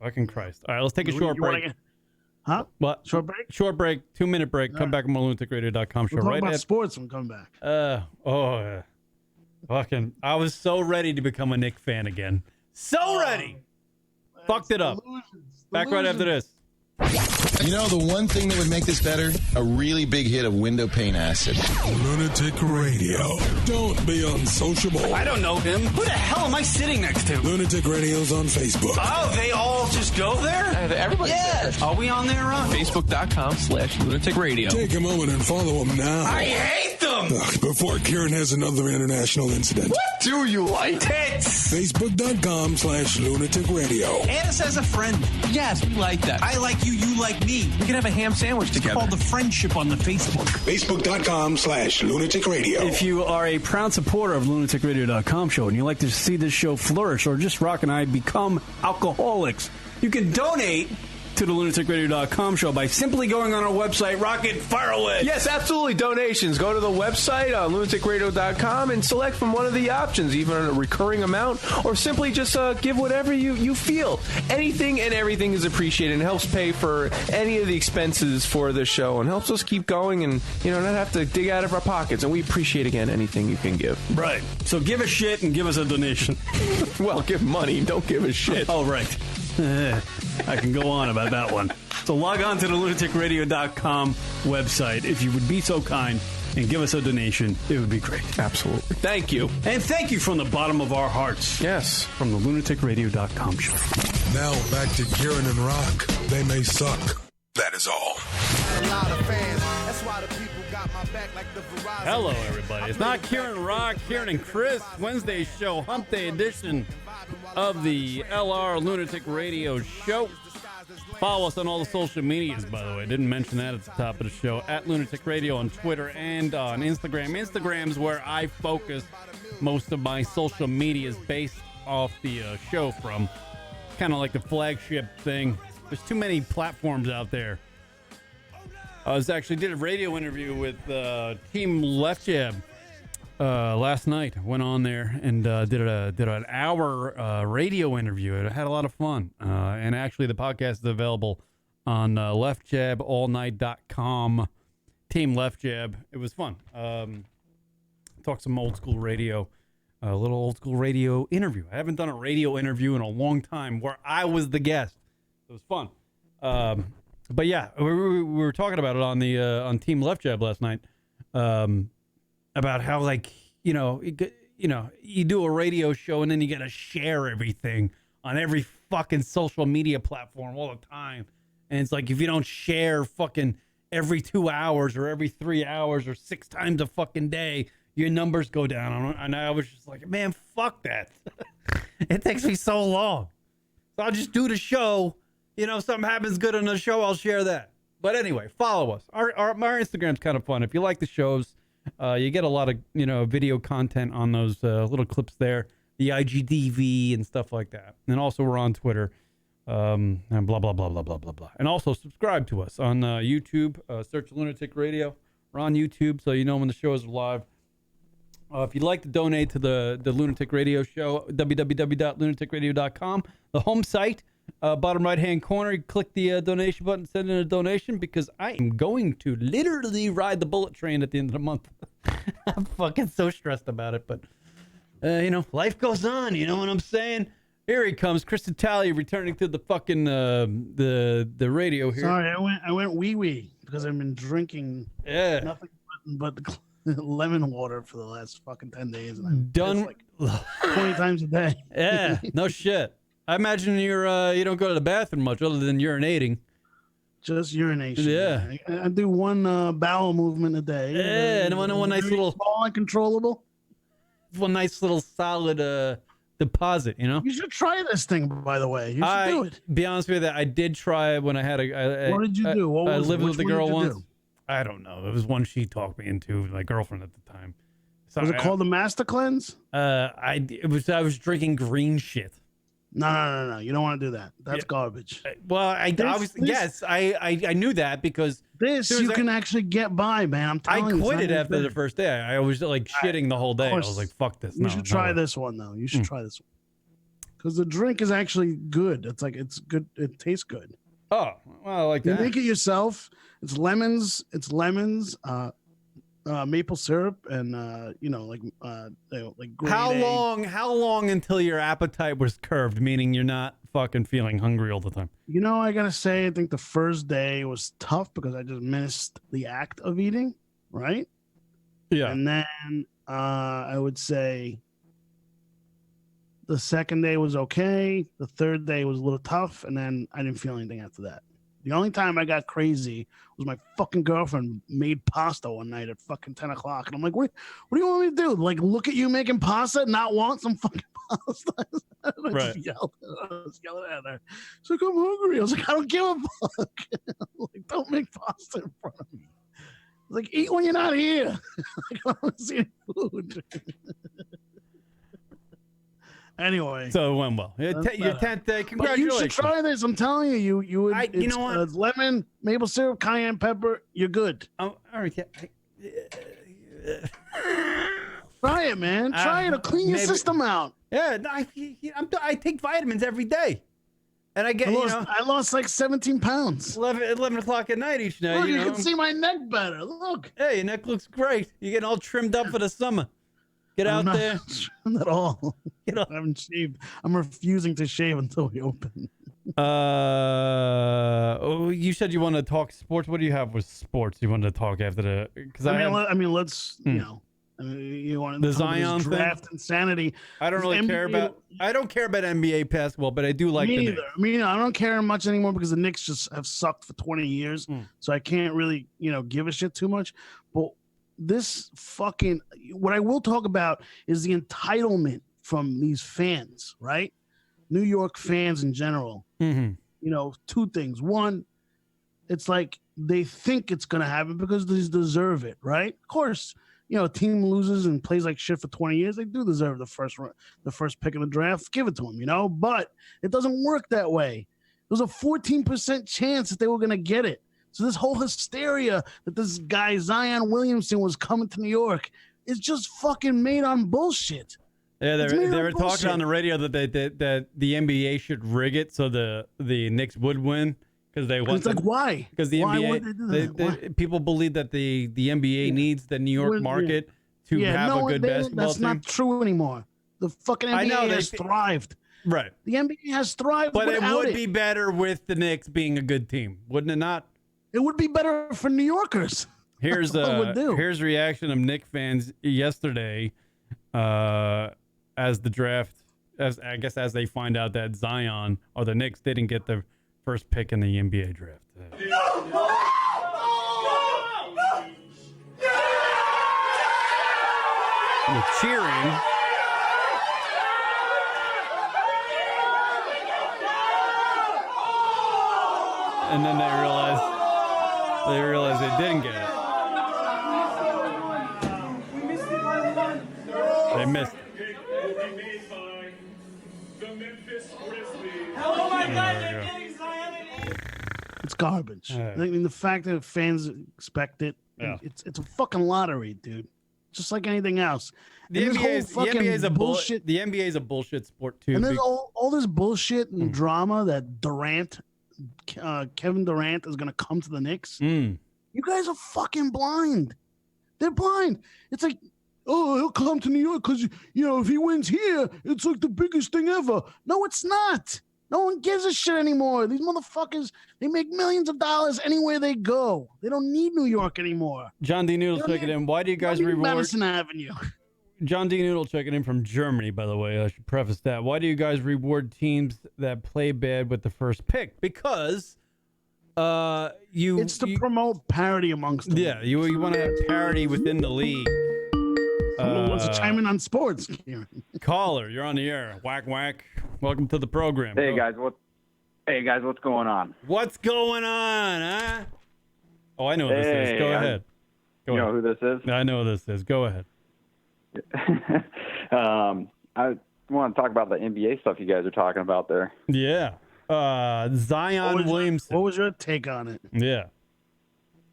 [SPEAKER 1] Fucking Christ. All right, let's take a short break.
[SPEAKER 2] Huh?
[SPEAKER 1] What?
[SPEAKER 2] Short break?
[SPEAKER 1] Short break. 2-minute break. Come back on my LunaticRadio.com show.
[SPEAKER 2] We'll talk
[SPEAKER 1] right
[SPEAKER 2] about
[SPEAKER 1] at
[SPEAKER 2] sports when we come back.
[SPEAKER 1] Yeah. Fucking, I was so ready to become a Knicks fan again. So ready. Fucked it up. Back right after this.
[SPEAKER 7] You know, the one thing that would make this better? A really big hit of window pane acid.
[SPEAKER 8] Lunatic Radio. Don't be unsociable.
[SPEAKER 9] I don't know him. Who the hell am I sitting next to?
[SPEAKER 8] Lunatic Radio's on Facebook.
[SPEAKER 9] Oh, they all just go there?
[SPEAKER 10] Everybody
[SPEAKER 9] does. Are we on there, Ron?
[SPEAKER 10] Facebook.com/lunaticradio.
[SPEAKER 8] Take a moment and follow them now.
[SPEAKER 9] I hate them!
[SPEAKER 8] Before Kieran has another international incident.
[SPEAKER 9] What do you like? Tits!
[SPEAKER 8] Facebook.com/lunaticradio.
[SPEAKER 9] Add us as a friend.
[SPEAKER 10] Yes, we like that.
[SPEAKER 9] I like you, you like me.
[SPEAKER 10] We can have a ham sandwich
[SPEAKER 9] It's
[SPEAKER 10] together.
[SPEAKER 9] called the friendship on the Facebook.
[SPEAKER 8] Facebook.com/lunaticradio.
[SPEAKER 11] If you are a proud supporter of LunaticRadio.com show and you'd like to see this show flourish, or just Rock and I become alcoholics, you can donate to the LunaticRadio.com show by simply going on our website, Rocket Fire Away.
[SPEAKER 10] Yes, absolutely. Donations. Go to the website, LunaticRadio.com, and select from one of the options, even a recurring amount, or simply just give whatever you feel. Anything and everything is appreciated and helps pay for any of the expenses for the show and helps us keep going and, not have to dig out of our pockets. And we appreciate, again, anything you can give.
[SPEAKER 11] Right. So give a shit and give us a donation.
[SPEAKER 10] Well, give money. Don't give a shit.
[SPEAKER 11] Oh, right. I can go on about that one. So log on to the LunaticRadio.com website if you would be so kind and give us a donation. It would be great.
[SPEAKER 10] Absolutely. Thank you.
[SPEAKER 11] And thank you from the bottom of our hearts.
[SPEAKER 10] Yes.
[SPEAKER 11] From the LunaticRadio.com show.
[SPEAKER 8] Now back to Kieran and Rock. They may suck. That is all.
[SPEAKER 1] Hello, everybody. It's not Kieran Rock, Kieran and Chris. Wednesday show, Hump Day edition of the LR Lunatic Radio show. Follow us on all the social medias, by the way. I didn't mention that at the top of the show. At Lunatic Radio on Twitter and on Instagram. Instagram's where I focus most of my social medias based off the show from. Kind of like the flagship thing. There's too many platforms out there. I did a radio interview with Team Left Jab last night. Went on there and did an hour radio interview. It had a lot of fun. And actually, the podcast is available on leftjaballnight.com. Team Left Jab. It was fun. Talked some old school radio. A little old school radio interview. I haven't done a radio interview in a long time where I was the guest. It was fun. But yeah, we were talking about it on the on Team Left Jab last night, about how you do a radio show and then you got to share everything on every fucking social media platform all the time, and it's like if you don't share fucking every 2 hours or every 3 hours or 6 times a fucking day, your numbers go down. And I was just like, man, fuck that. It takes me so long, so I'll just do the show. If something happens good on the show, I'll share that. But anyway, follow us. Our Instagram's kind of fun. If you like the shows, you get a lot of, video content on those little clips there, the IGTV and stuff like that. And also we're on Twitter, and blah, blah, blah, blah, blah, blah, blah. And also subscribe to us on YouTube. Search Lunatic Radio. We're on YouTube, so you know when the shows are live. If you'd like to donate to the Lunatic Radio show, www.lunaticradio.com, the home site. Bottom right-hand corner, you click the donation button, send in a donation, because I am going to literally ride the bullet train at the end of the month. I'm fucking so stressed about it, but, life goes on, you know what I'm saying? Here he comes, Chris Italia, returning to the fucking, the radio here.
[SPEAKER 2] Sorry, I went wee-wee, because I've been drinking nothing but lemon water for the last fucking 10 days, and I'm
[SPEAKER 1] done
[SPEAKER 2] like 20 times a day.
[SPEAKER 1] Yeah, no shit. I imagine you don't go to the bathroom much other than urinating.
[SPEAKER 2] Just urination.
[SPEAKER 1] Yeah.
[SPEAKER 2] I do one bowel movement a day.
[SPEAKER 1] Yeah, and one nice little
[SPEAKER 2] small and controllable.
[SPEAKER 1] One nice little solid deposit,
[SPEAKER 2] You should try this thing, by the way. You should do it.
[SPEAKER 1] Be honest with you, I did try it when I had
[SPEAKER 2] what did you do?
[SPEAKER 1] I lived with the girl once.
[SPEAKER 2] Do?
[SPEAKER 1] I don't know. It was one she talked me into, my girlfriend at the time. So
[SPEAKER 2] was it called the Master Cleanse?
[SPEAKER 1] I was drinking green shit.
[SPEAKER 2] No. You don't want to do that. That's garbage.
[SPEAKER 1] Well, I knew that because
[SPEAKER 2] you can actually get by, man. I'm telling you.
[SPEAKER 1] I quit it after the first day. I was shitting the whole day. I was like, fuck this.
[SPEAKER 2] You should try this one, though. You should try this one. Because the drink is actually good. It's good. It tastes good.
[SPEAKER 1] Oh, well, I like that.
[SPEAKER 2] You make it yourself. It's lemons, maple syrup, and like grade
[SPEAKER 1] How long until your appetite was curved, meaning you're not fucking feeling hungry all the time?
[SPEAKER 2] I gotta say, I think the first day was tough because I just missed the act of eating, right?
[SPEAKER 1] Yeah.
[SPEAKER 2] And then I would say the second day was okay. The third day was a little tough, and then I didn't feel anything after that. The only time I got crazy was my fucking girlfriend made pasta one night at fucking 10 o'clock. And I'm like, what do you want me to do? Like, look at you making pasta and not want some fucking pasta? I
[SPEAKER 1] Right.
[SPEAKER 2] was yelling at her. She's like, I'm hungry. I was like, I don't give a fuck. Like, don't make pasta in front of me. I was like, eat when you're not here. Like, I don't want to see any food. Anyway.
[SPEAKER 1] So it went well. Your 10th day. Congratulations.
[SPEAKER 2] But you should try this. I'm telling you. You would.
[SPEAKER 1] You know what?
[SPEAKER 2] Lemon, maple syrup, cayenne pepper. You're good.
[SPEAKER 1] All right.
[SPEAKER 2] Try it, man. Try it. It'll clean your system out.
[SPEAKER 1] Yeah, I take vitamins every day. And I get,
[SPEAKER 2] I lost like 17 pounds.
[SPEAKER 1] 11 o'clock at night each night.
[SPEAKER 2] Look, you can see my neck better. Look.
[SPEAKER 1] Hey, your neck looks great. You're getting all trimmed up for the summer. Get out there.
[SPEAKER 2] Not at all. I haven't shaved. I'm refusing to shave until we open.
[SPEAKER 1] You said you want to talk sports. What do you have with sports you want to talk after the? Because
[SPEAKER 2] let's you want
[SPEAKER 1] the Zion
[SPEAKER 2] draft insanity.
[SPEAKER 1] I don't really care about. I don't care about NBA basketball, but I do like the Knicks.
[SPEAKER 2] I don't care much anymore because the Knicks just have sucked for 20 years, so I can't really give a shit too much. But this fucking what I will talk about is the entitlement from these fans, right? New York fans in general. Two things. One, it's like they think it's gonna happen because they deserve it, right? Of course. A team loses and plays like shit for 20 years, they do deserve the first pick in the draft. Give it to them, But it doesn't work that way. There was a 14% chance that they were going to get it. So this whole hysteria that this guy Zion Williamson was coming to New York is just fucking made on bullshit.
[SPEAKER 1] Yeah, they were talking on the radio that the NBA should rig it so the Knicks would win. It's
[SPEAKER 2] like, why?
[SPEAKER 1] Because the
[SPEAKER 2] why
[SPEAKER 1] NBA,
[SPEAKER 2] would they do that?
[SPEAKER 1] people believe that the NBA needs the New York market to have a good basketball
[SPEAKER 2] that's
[SPEAKER 1] team.
[SPEAKER 2] Not true anymore. The fucking NBA has thrived.
[SPEAKER 1] Right.
[SPEAKER 2] The NBA has thrived.
[SPEAKER 1] But it would be better with the Knicks being a good team, wouldn't it not?
[SPEAKER 2] It would be better for New Yorkers.
[SPEAKER 1] Here's reaction of Knicks fans yesterday, as the draft, as they find out that Zion or the Knicks didn't get the first pick in the NBA draft. The cheering. And then they realized they didn't get it. They missed it.
[SPEAKER 5] Oh my God, they're getting Zion.
[SPEAKER 2] It's garbage. I mean, the fact that fans expect it, it's a fucking lottery, dude. Just like anything else.
[SPEAKER 1] The NBA is a bullshit. The NBA is a bullshit sport too.
[SPEAKER 2] And there's all this bullshit and drama that Kevin Durant is gonna come to the Knicks. You guys are fucking blind. They're blind. It's like, oh, he'll come to New York because if he wins here, it's like the biggest thing ever. No, it's not. No one gives a shit anymore. These motherfuckers, they make millions of dollars anywhere they go. They don't need New York anymore.
[SPEAKER 1] John D. Noodle checking in. Why do you guys reward
[SPEAKER 2] Madison Avenue?
[SPEAKER 1] John D. Noodle checking in from Germany, by the way. I should preface that. Why do you guys reward teams that play bad with the first pick? Because
[SPEAKER 2] it's to promote parity amongst them.
[SPEAKER 1] Yeah, you want to have parity within the league.
[SPEAKER 2] What's a chime in on sports?
[SPEAKER 1] Caller, you're on the air. Whack whack. Welcome to the program.
[SPEAKER 12] Hey guys, what's going on?
[SPEAKER 1] What's going on, huh? Oh, I know what this is. Go ahead.
[SPEAKER 12] You know who this is?
[SPEAKER 1] I know who this is. Go ahead.
[SPEAKER 12] I want to talk about the NBA stuff you guys are talking about there.
[SPEAKER 1] Yeah. Zion Williamson.
[SPEAKER 2] What was your take on it?
[SPEAKER 1] Yeah.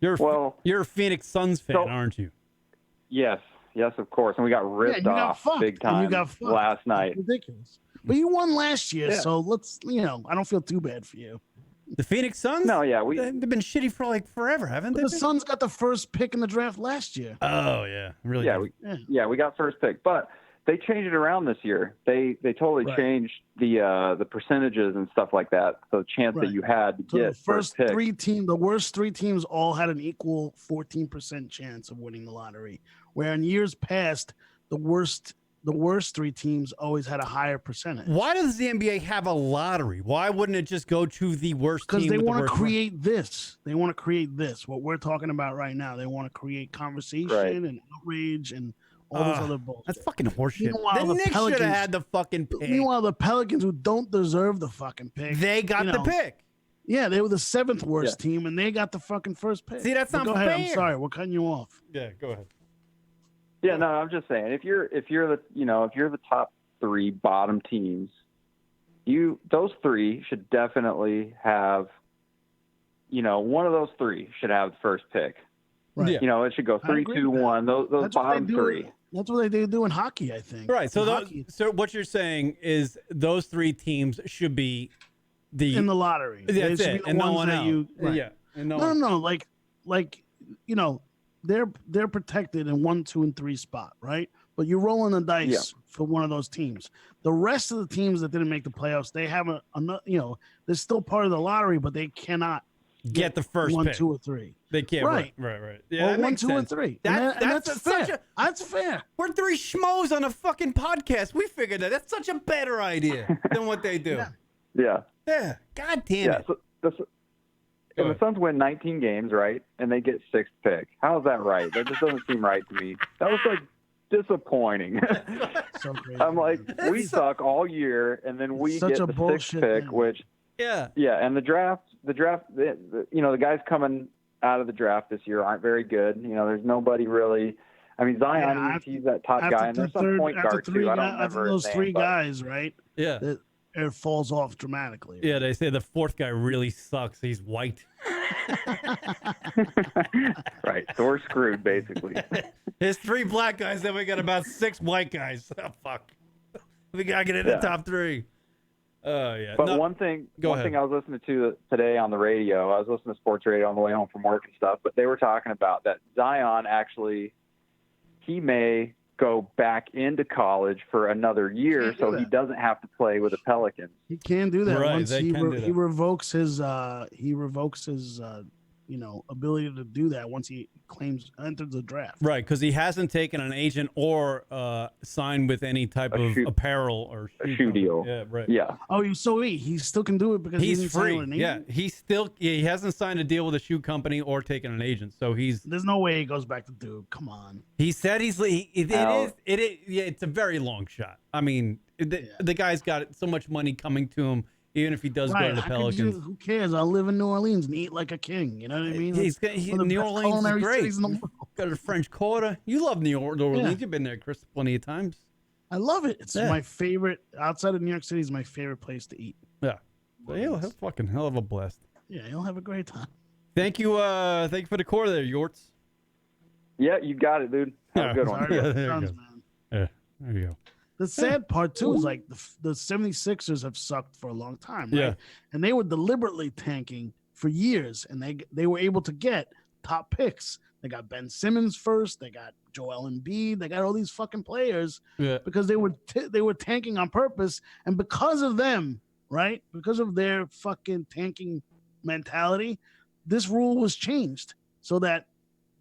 [SPEAKER 1] You're a Phoenix Suns fan, aren't you?
[SPEAKER 12] Yes, of course. And we got ripped off big time last night.
[SPEAKER 2] Ridiculous. But you won last year, so let's, I don't feel too bad for you.
[SPEAKER 1] The Phoenix Suns?
[SPEAKER 12] No, yeah.
[SPEAKER 1] They've been shitty for like forever, haven't they?
[SPEAKER 2] The Suns got the first pick in the draft last year.
[SPEAKER 1] Oh, yeah. Really?
[SPEAKER 12] Yeah, we got first pick. But they changed it around this year. They totally changed the percentages and stuff like that. So the chance that you had to get
[SPEAKER 2] the first
[SPEAKER 12] pick.
[SPEAKER 2] the worst three teams all had an equal 14% chance of winning the lottery. Where in years past, the worst three teams always had a higher percentage.
[SPEAKER 1] Why does the NBA have a lottery? Why wouldn't it just go to the worst team?
[SPEAKER 2] Because they want to create this. They want to create this. What we're talking about right now. They want to create conversation and outrage and all this other bullshit.
[SPEAKER 1] That's fucking horseshit.
[SPEAKER 2] Meanwhile,
[SPEAKER 1] the Knicks should have had the fucking pick.
[SPEAKER 2] Meanwhile, the Pelicans, who don't deserve the fucking pick,
[SPEAKER 1] they got the pick.
[SPEAKER 2] Yeah, they were the seventh worst team, and they got the fucking first pick.
[SPEAKER 1] See, that's not
[SPEAKER 2] fair.
[SPEAKER 1] Go ahead.
[SPEAKER 2] I'm sorry, we're cutting you off.
[SPEAKER 1] Yeah, go ahead.
[SPEAKER 12] Yeah, no, I'm just saying if you're the top three bottom teams, those three should definitely have, one of those three should have the first pick.
[SPEAKER 2] Right.
[SPEAKER 12] It should go 3-2-1. Those bottom three.
[SPEAKER 2] That's what they do in hockey, I think.
[SPEAKER 1] Right. So so what you're saying is those three teams should be
[SPEAKER 2] in the lottery.
[SPEAKER 1] That's it, and no one else. Yeah. And
[SPEAKER 2] no. They're protected in 1, 2, and 3 spot, right? But you're rolling the dice for one of those teams. The rest of the teams that didn't make the playoffs, they have they're still part of the lottery, but they cannot
[SPEAKER 1] get the first
[SPEAKER 2] 1,
[SPEAKER 1] pick.
[SPEAKER 2] 2, or 3.
[SPEAKER 1] They can't. Right. Yeah,
[SPEAKER 2] or 1, 2, and 3. That's fair. That's fair.
[SPEAKER 1] We're three schmoes on a fucking podcast. We figured that. That's such a better idea than what they do.
[SPEAKER 12] Yeah.
[SPEAKER 1] Yeah. God damn it.
[SPEAKER 12] So and the Suns win 19 games, right? And they get 6th pick. How is that right? That just doesn't seem right to me. That was disappointing.
[SPEAKER 2] So crazy.
[SPEAKER 12] I'm like, we suck all year, and then we get the 6th pick, which and the draft, the guys coming out of the draft this year aren't very good. There's nobody really. I mean, Zion, he's that top guy, and there's some point guard too. I don't remember
[SPEAKER 2] those
[SPEAKER 12] his
[SPEAKER 2] three
[SPEAKER 12] name,
[SPEAKER 2] guys, right?
[SPEAKER 1] Yeah.
[SPEAKER 2] It falls off dramatically.
[SPEAKER 1] Yeah, they say the fourth guy really sucks. He's white.
[SPEAKER 12] Right. So we're screwed, basically.
[SPEAKER 1] There's 3 black guys, then we got about 6 white guys. Oh, fuck. We got to get in the top 3. Oh, yeah.
[SPEAKER 12] But one thing I was listening to today on the radio, I was listening to sports radio on the way home from work and stuff, but they were talking about that Zion actually, he may go back into college for anher year so he doesn't have to play with the Pelicans.
[SPEAKER 2] He can do that
[SPEAKER 1] Right,
[SPEAKER 2] once
[SPEAKER 1] they
[SPEAKER 2] he
[SPEAKER 1] can do that.
[SPEAKER 2] revokes his ability to do that once he enters the draft.
[SPEAKER 1] Right, because he hasn't taken an agent or signed with any type of apparel or
[SPEAKER 12] shoe deal.
[SPEAKER 1] Yeah, right.
[SPEAKER 12] Yeah.
[SPEAKER 2] Oh, so he still can do it because
[SPEAKER 1] He's
[SPEAKER 2] didn't
[SPEAKER 1] free.
[SPEAKER 2] sign with an
[SPEAKER 1] Yeah,
[SPEAKER 2] agent?
[SPEAKER 1] he hasn't signed a deal with a shoe company or taken an agent, so
[SPEAKER 2] There's no way he goes back to Duke. Come on.
[SPEAKER 1] He said it is. Yeah, it's a very long shot. I mean, the guy's got so much money coming to him. Even if he does go to the Pelicans.
[SPEAKER 2] Who cares? I'll live in New Orleans and eat like a king. You know what I mean?
[SPEAKER 1] New Orleans is great. Got a French Quarter. You love New Orleans.
[SPEAKER 2] Yeah.
[SPEAKER 1] You've been there, Chris, plenty of times.
[SPEAKER 2] I love it. It's my favorite. Outside of New York City is my favorite place to eat.
[SPEAKER 1] Yeah. So he'll fucking hell of a blast.
[SPEAKER 2] Yeah, he'll have a great time.
[SPEAKER 1] Thank you for the quarter there, Yorts.
[SPEAKER 12] Yeah, you got it, dude. Have a good one.
[SPEAKER 1] Yeah, there you go.
[SPEAKER 2] The sad part, too, is like the 76ers have sucked for a long time, right?
[SPEAKER 1] Yeah.
[SPEAKER 2] And they were deliberately tanking for years, and they were able to get top picks. They got Ben Simmons first. They got Joel Embiid. They got all these fucking players because they were tanking on purpose. And because of them, right, because of their fucking tanking mentality, this rule was changed so that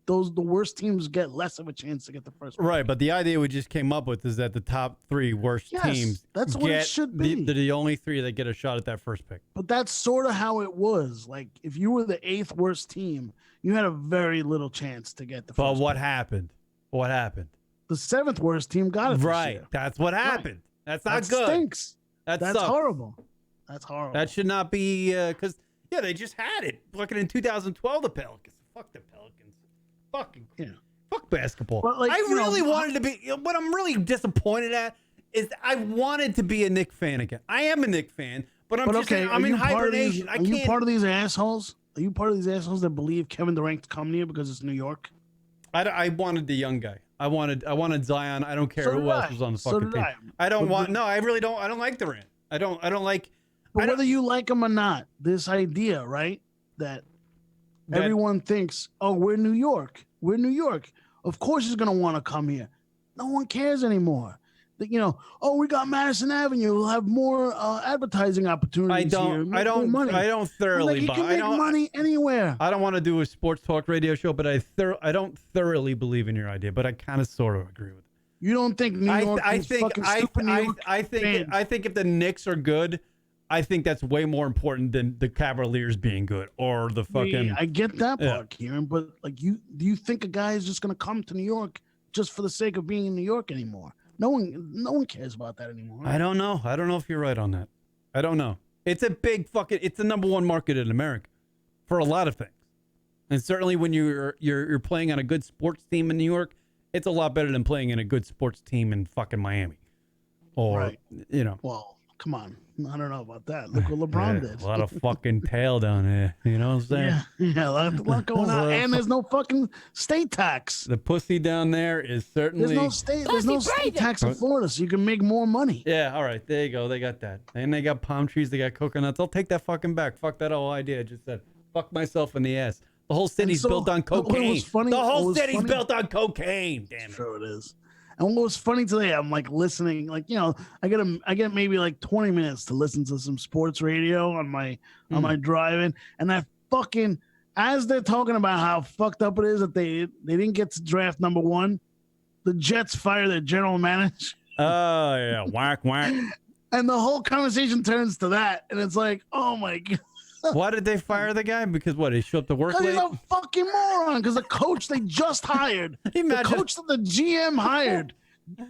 [SPEAKER 2] the worst teams get less of a chance to get the first pick.
[SPEAKER 1] Right, but the idea we just came up with is that the top 3 worst teams
[SPEAKER 2] that's what it should be.
[SPEAKER 1] They're the only 3 that get a shot at that first pick.
[SPEAKER 2] But that's sort of how it was. Like, if you were the 8th worst team, you had a very little chance to get the first
[SPEAKER 1] But what
[SPEAKER 2] pick.
[SPEAKER 1] happened? What happened?
[SPEAKER 2] The 7th worst team got it this
[SPEAKER 1] Right.
[SPEAKER 2] year.
[SPEAKER 1] That's what happened. Right. That's not
[SPEAKER 2] that
[SPEAKER 1] good.
[SPEAKER 2] Stinks.
[SPEAKER 1] That
[SPEAKER 2] That's
[SPEAKER 1] sucks.
[SPEAKER 2] horrible. That's horrible.
[SPEAKER 1] That should not be because they just had it. Fucking in 2012, the Pelicans. Fuck the Pelicans. Fucking fuck basketball.
[SPEAKER 2] But, like,
[SPEAKER 1] I really wanted to be. What I'm really disappointed at is I wanted to be a Knick fan again. I am a Knick fan, but I'm I'm in hibernation.
[SPEAKER 2] Are you part of these assholes? Are you part of these assholes that believe Kevin Durant's coming here because it's New York?
[SPEAKER 1] I wanted the young guy. I wanted Zion. I don't care who else was on the fucking team. I don't want. No, I really don't. I don't like Durant. I don't like.
[SPEAKER 2] But whether you like him or not, this idea, right, that everyone thinks, oh, we're New York. We're New York. Of course he's going to want to come here. No one cares anymore. Oh, we got Madison Avenue. We'll have more advertising opportunities here.
[SPEAKER 1] I don't thoroughly
[SPEAKER 2] buy. You can make money anywhere.
[SPEAKER 1] I don't want to do a sports talk radio show, but I don't thoroughly believe in your idea, but I kind of sort of agree with it.
[SPEAKER 2] You don't think New York is fucking stupid New York fans?
[SPEAKER 1] I think if the Knicks are good, I think that's way more important than the Cavaliers being good or the fucking.
[SPEAKER 2] Yeah, I get that part, Kieran, but like, do you think a guy is just going to come to New York just for the sake of being in New York anymore? No one cares about that anymore.
[SPEAKER 1] I don't know. I don't know if you're right on that. I don't know. It's a big it's the number 1 market in America for a lot of things, and certainly when you're playing on a good sports team in New York, it's a lot better than playing in a good sports team in fucking Miami. or
[SPEAKER 2] Right. Well, come on. I don't know about that. Look what LeBron did.
[SPEAKER 1] A lot of fucking tail down here. You know what I'm saying?
[SPEAKER 2] Yeah, a lot going on. And there's no fucking state tax.
[SPEAKER 1] The pussy down there is certainly...
[SPEAKER 2] There's no state tax in Florida, so you can make more money.
[SPEAKER 1] Yeah, all right. There you go. They got that. And they got palm trees. They got coconuts. I'll take that fucking back. Fuck that whole idea. I just said, fuck myself in the ass. The whole city's built on cocaine. The whole city's built on cocaine. Damn it.
[SPEAKER 2] Sure it is. And what was funny today, I'm like listening, like, I get maybe like 20 minutes to listen to some sports radio on my drive-in, and I fucking, as they're talking about how fucked up it is that they didn't get to draft number 1, the Jets fire their general manager.
[SPEAKER 1] Oh yeah, whack.
[SPEAKER 2] And the whole conversation turns to that, and it's like, oh my god.
[SPEAKER 1] Why did they fire the guy? Because what? He showed up to work late?
[SPEAKER 2] He's a fucking moron. Because the coach they just hired, the coach that the GM hired,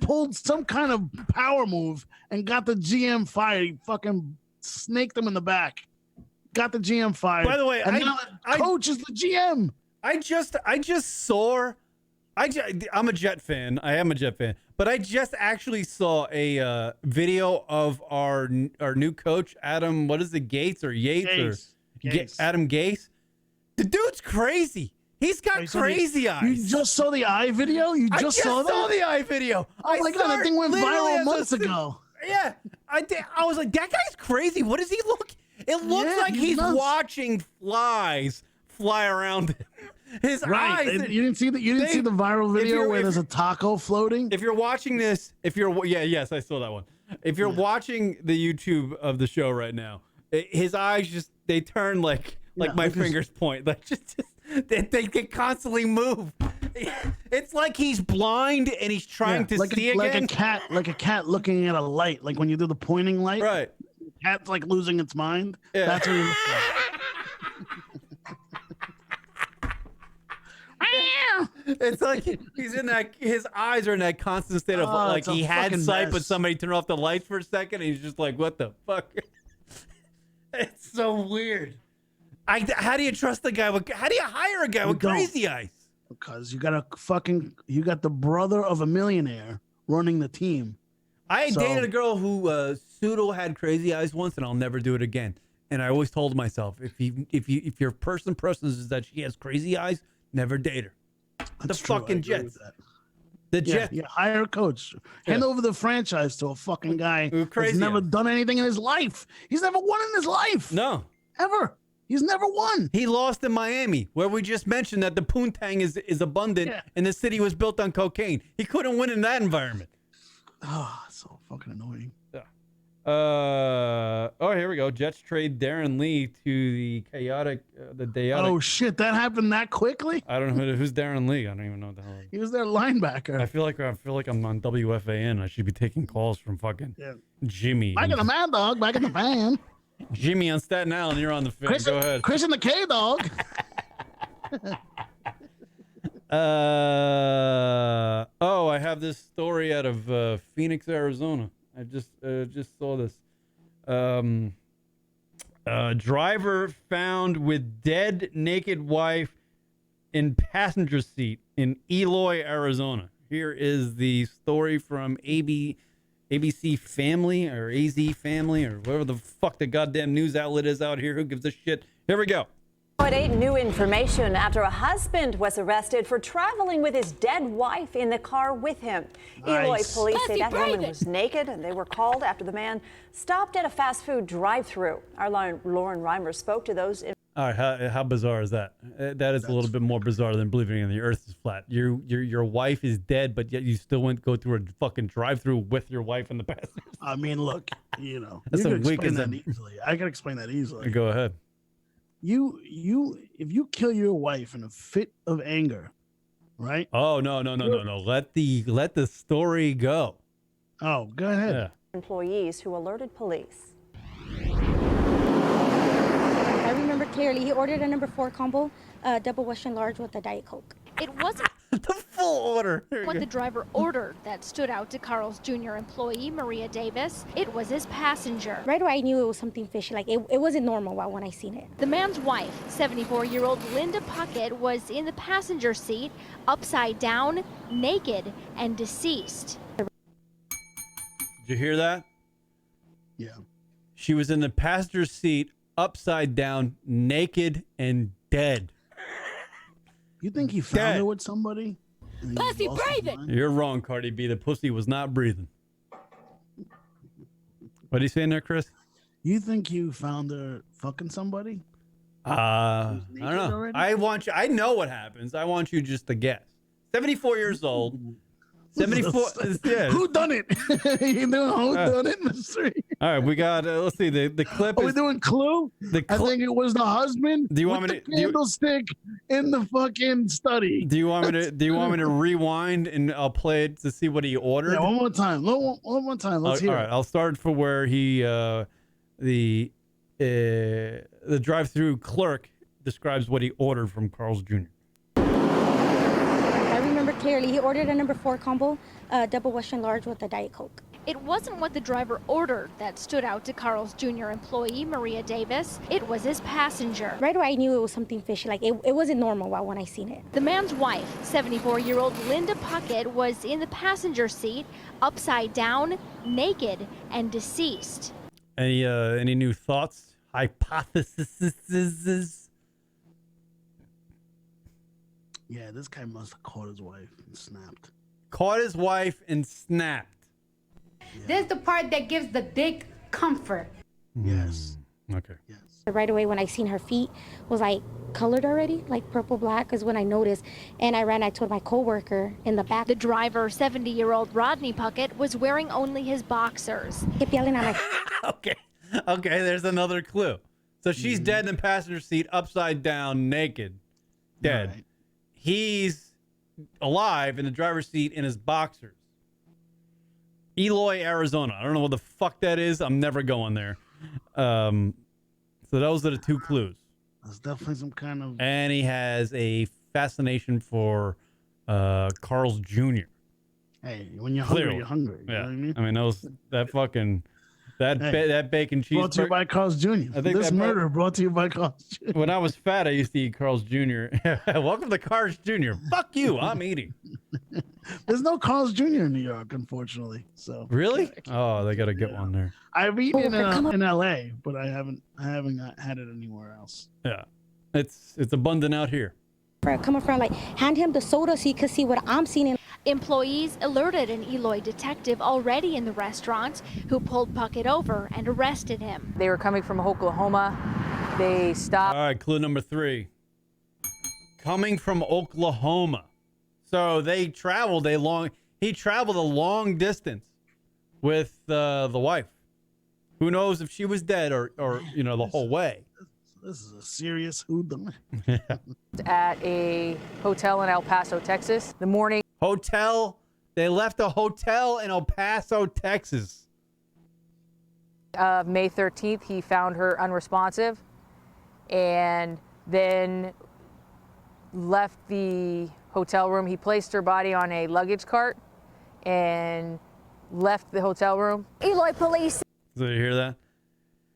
[SPEAKER 2] pulled some kind of power move and got the GM fired. He fucking snaked him in the back. Got the GM fired.
[SPEAKER 1] By the way,
[SPEAKER 2] and now the coach is the GM.
[SPEAKER 1] I'm a Jet fan. I am a Jet fan. But I just actually saw a video of our new coach, Adam, what is it, Gates or Yates?
[SPEAKER 2] Gase.
[SPEAKER 1] Adam Gase. The dude's crazy. He's got crazy eyes.
[SPEAKER 2] You just saw the eye video? You just saw that?
[SPEAKER 1] I saw the eye video.
[SPEAKER 2] Oh my God, that thing went viral months ago.
[SPEAKER 1] Yeah. I was like, that guy's crazy. What does he look? It looks like he's watching flies fly around him. His eyes.
[SPEAKER 2] You didn't see the viral video where there's a taco floating?
[SPEAKER 1] If you're watching this, yes, I saw that one. If you're watching the YouTube of the show right now, his eyes they turn like my fingers point. Like they constantly move. It's like he's blind and he's trying to see again.
[SPEAKER 2] Like a cat looking at a light, like when you do the pointing light.
[SPEAKER 1] Right.
[SPEAKER 2] The cat's like losing its mind. Yeah. That's what he looks like.
[SPEAKER 1] It's like he's in that. His eyes are in that constant state of like he had sight, but somebody turned off the lights for a second. And he's just like, "What the fuck?" It's so weird. How do you trust the guy? How do you hire a guy with crazy eyes?
[SPEAKER 2] Because you got the brother of a millionaire running the team.
[SPEAKER 1] I dated a girl who pseudo had crazy eyes once, and I'll never do it again. And I always told myself, if your person is that she has crazy eyes, never date her.
[SPEAKER 2] That's
[SPEAKER 1] the fucking Jets. The Jets.
[SPEAKER 2] Yeah, hire a coach. Hand over the franchise to a fucking guy who's never done anything in his life. He's never won in his life.
[SPEAKER 1] No.
[SPEAKER 2] Ever. He's never won.
[SPEAKER 1] He lost in Miami, where we just mentioned that the poontang is abundant and the city was built on cocaine. He couldn't win in that environment.
[SPEAKER 2] Oh, so fucking annoying.
[SPEAKER 1] Here we go. Jets trade Darren Lee to the chaotic.
[SPEAKER 2] Oh shit, that happened that quickly?
[SPEAKER 1] I don't know who's Darren Lee. I don't even know what the hell.
[SPEAKER 2] He was their linebacker.
[SPEAKER 1] I feel like I'm on WFAN. I should be taking calls from fucking Jimmy.
[SPEAKER 2] Back in the Mad Dog. Back in the van.
[SPEAKER 1] Jimmy on Staten Island. You're on the fan. Go ahead.
[SPEAKER 2] Chris and the K Dog.
[SPEAKER 1] I have this story out of Phoenix, Arizona. I just saw this. Driver found with dead naked wife in passenger seat in Eloy, Arizona. Here is the story from ABC Family or AZ Family or whatever the fuck the goddamn news outlet is out here. Who gives a shit? Here we go.
[SPEAKER 13] At 8, new information after a husband was arrested for traveling with his dead wife in the car with him.
[SPEAKER 2] Nice.
[SPEAKER 13] Eloy police say that woman was naked and they were called after the man stopped at a fast food drive-thru. Our Lauren Reimer spoke to those.
[SPEAKER 1] All right, how bizarre is that? That is a little bit more bizarre than believing the earth is flat. Your wife is dead, but yet you still went go through a fucking drive-thru with your wife in the passenger.
[SPEAKER 2] I mean, look,
[SPEAKER 1] That's
[SPEAKER 2] you
[SPEAKER 1] a weak as
[SPEAKER 2] easily. I can explain that easily.
[SPEAKER 1] Go ahead.
[SPEAKER 2] If you kill your wife in a fit of anger, right?
[SPEAKER 1] Oh no. Let the story go.
[SPEAKER 2] Oh, go ahead.
[SPEAKER 1] Yeah.
[SPEAKER 13] Employees who alerted police.
[SPEAKER 14] I remember clearly he ordered a number 4 combo, double Western large with a Diet Coke.
[SPEAKER 15] It wasn't
[SPEAKER 1] the full order.
[SPEAKER 15] What the driver ordered that stood out to Carl's Jr. employee, Maria Davis. It was his passenger.
[SPEAKER 14] Right away, I knew it was something fishy. Like, it wasn't normal when I seen it.
[SPEAKER 15] The man's wife, 74-year-old Linda Puckett, was in the passenger seat, upside down, naked, and deceased.
[SPEAKER 1] Did you hear that?
[SPEAKER 2] Yeah.
[SPEAKER 1] She was in the passenger seat, upside down, naked and dead.
[SPEAKER 2] You think he found her with somebody?
[SPEAKER 4] Pussy breathing.
[SPEAKER 1] You're wrong, Cardi B. The pussy was not breathing. What are you saying there, Chris?
[SPEAKER 2] You think you found her fucking somebody?
[SPEAKER 1] I don't know.
[SPEAKER 2] already?
[SPEAKER 1] I know what happens. I want you just to guess. 74 years old. 74. Yeah.
[SPEAKER 2] Who done it? You know who done it mystery?
[SPEAKER 1] All right, we got. Let's see. The clip.
[SPEAKER 2] Are we doing Clue? I think it was the husband.
[SPEAKER 1] Do you want
[SPEAKER 2] with
[SPEAKER 1] me to
[SPEAKER 2] the candlestick in the fucking study?
[SPEAKER 1] Do you want me to rewind and I'll play it to see what he ordered?
[SPEAKER 2] Yeah, one more time. One more time. Let's hear
[SPEAKER 1] All right,
[SPEAKER 2] it.
[SPEAKER 1] I'll start for where he the drive-through clerk describes what he ordered from Carl's Jr.
[SPEAKER 14] I remember clearly. He ordered a number 4 combo, double Western large with a Diet Coke.
[SPEAKER 15] It wasn't what the driver ordered that stood out to Carl's Jr. employee, Maria Davis. It was his passenger.
[SPEAKER 14] Right away, I knew it was something fishy. Like, it wasn't normal when I seen it.
[SPEAKER 15] The man's wife, 74-year-old Linda Puckett, was in the passenger seat, upside down, naked, and deceased.
[SPEAKER 1] Any new thoughts? Hypotheses?
[SPEAKER 2] Yeah, this guy must have caught his wife and snapped.
[SPEAKER 1] Caught his wife and snapped.
[SPEAKER 4] This is the part that gives the dick comfort.
[SPEAKER 2] Yes.
[SPEAKER 1] Okay.
[SPEAKER 2] Yes.
[SPEAKER 14] Right away, when I seen her feet was like colored already, like purple black, is when I noticed. And I told my coworker in the back.
[SPEAKER 15] The driver, 70-year-old Rodney Puckett, was wearing only his boxers.
[SPEAKER 14] Kept yelling at my.
[SPEAKER 1] Okay, there's another clue. So she's dead in the passenger seat, upside down, naked, dead.
[SPEAKER 2] Right.
[SPEAKER 1] He's alive in the driver's seat in his boxers. Eloy, Arizona. I don't know what the fuck that is. I'm never going there. So those are the two clues.
[SPEAKER 2] That's definitely some kind of.
[SPEAKER 1] And he has a fascination for Carl's Jr.
[SPEAKER 2] Hey, when you're hungry,
[SPEAKER 1] Clearly.
[SPEAKER 2] you're hungry. You know what I mean?
[SPEAKER 1] I mean, that fucking that bacon cheeseburger.
[SPEAKER 2] Brought to you by Carl's Jr.
[SPEAKER 1] I think
[SPEAKER 2] This murder brought to you by Carl's Jr.
[SPEAKER 1] When I was fat, I used to eat Carl's Jr. Welcome to Carl's Jr. Fuck you. I'm eating.
[SPEAKER 2] There's no Carl's Jr. in New York, unfortunately. So
[SPEAKER 1] Really? Oh, they got to get one there.
[SPEAKER 2] I've eaten in LA, but I haven't had it anywhere else.
[SPEAKER 1] Yeah, it's abundant out here.
[SPEAKER 14] Coming from, like, hand him the soda so he could see what I'm seeing.
[SPEAKER 15] Employees alerted an Eloy detective already in the restaurant who pulled Puckett over and arrested him.
[SPEAKER 16] They were coming from Oklahoma. They stopped.
[SPEAKER 1] All right, clue number 3. Coming from Oklahoma. So he traveled a long distance with the wife. Who knows if she was dead or the whole way.
[SPEAKER 2] This is a serious whodunit.
[SPEAKER 16] At a hotel in El Paso, Texas. The morning.
[SPEAKER 1] They left a hotel in El Paso, Texas.
[SPEAKER 16] Of May 13th, he found her unresponsive and then left the hotel room. He placed her body on a luggage cart and left the hotel room.
[SPEAKER 15] Eloy police.
[SPEAKER 1] So you hear that?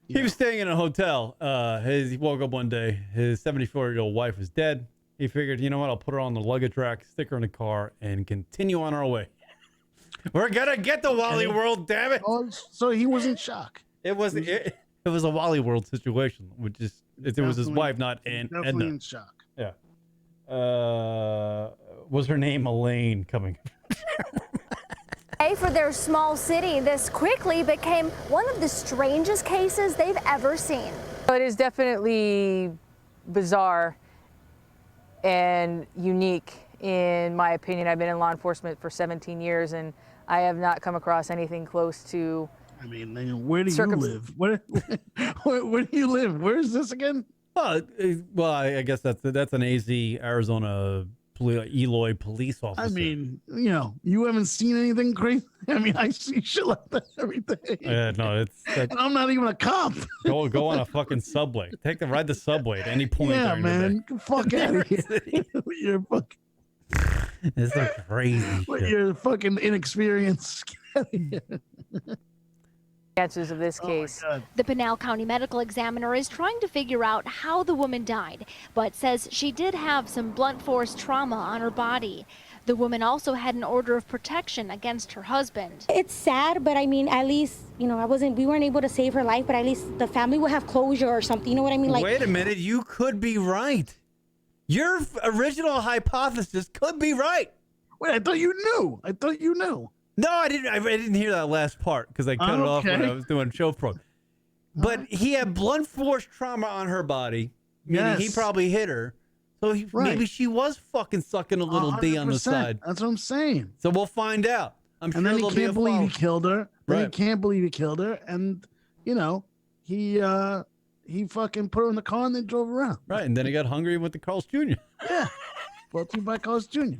[SPEAKER 1] He was staying in a hotel. He woke up one day. His 74-year-old wife was dead. He figured, you know what? I'll put her on the luggage rack, stick her in the car, and continue on our way. We're gonna get the Wally World, damn it!
[SPEAKER 2] Oh, so he was in shock.
[SPEAKER 1] It was a Wally World situation, which is it was his wife, not
[SPEAKER 2] definitely
[SPEAKER 1] Edna.
[SPEAKER 2] in shock.
[SPEAKER 1] Yeah. Was her name Elaine coming?
[SPEAKER 15] For their small city, this quickly became one of the strangest cases they've ever seen.
[SPEAKER 16] It is definitely bizarre and unique, in my opinion. I've been in law enforcement for 17 years, and I have not come across anything close to.
[SPEAKER 2] I mean, where do you live? Where do you live? Where is this again?
[SPEAKER 1] Well, I guess that's an AZ, Arizona Eloy police officer.
[SPEAKER 2] I mean, you haven't seen anything crazy. I mean, I see shit like that every day.
[SPEAKER 1] Yeah, no,
[SPEAKER 2] and I'm not even a cop.
[SPEAKER 1] Go on a fucking subway. Ride the subway at any point.
[SPEAKER 2] Yeah,
[SPEAKER 1] during
[SPEAKER 2] man.
[SPEAKER 1] the day.
[SPEAKER 2] Fuck out of here. You're fucking.
[SPEAKER 1] It's so crazy.
[SPEAKER 2] You're fucking inexperienced.
[SPEAKER 16] Chances of this case.
[SPEAKER 15] The Pinal County Medical Examiner is trying to figure out how the woman died, but says she did have some blunt force trauma on her body. The woman also had an order of protection against her husband.
[SPEAKER 14] It's sad, but I mean, at least, we weren't able to save her life, but at least the family will have closure or something. You know what I mean? Like,
[SPEAKER 1] wait a minute, you could be right. Your original hypothesis could be right.
[SPEAKER 2] Wait, I thought you knew.
[SPEAKER 1] No, I didn't. I didn't hear that last part because I cut it off when I was doing show pro. But he had blunt force trauma on her body, meaning he probably hit her. So maybe she was fucking sucking a little D on the side.
[SPEAKER 2] That's what I'm saying.
[SPEAKER 1] So we'll find out. I'm sure
[SPEAKER 2] and then he
[SPEAKER 1] there'll be a
[SPEAKER 2] can't believe he
[SPEAKER 1] follow.
[SPEAKER 2] killed her. Then he
[SPEAKER 1] Right.
[SPEAKER 2] can't believe he killed her, and he fucking put her in the car and they drove around.
[SPEAKER 1] Right, and then he got hungry and went to Carl's Jr.
[SPEAKER 2] Yeah, brought to you by Carl's Jr.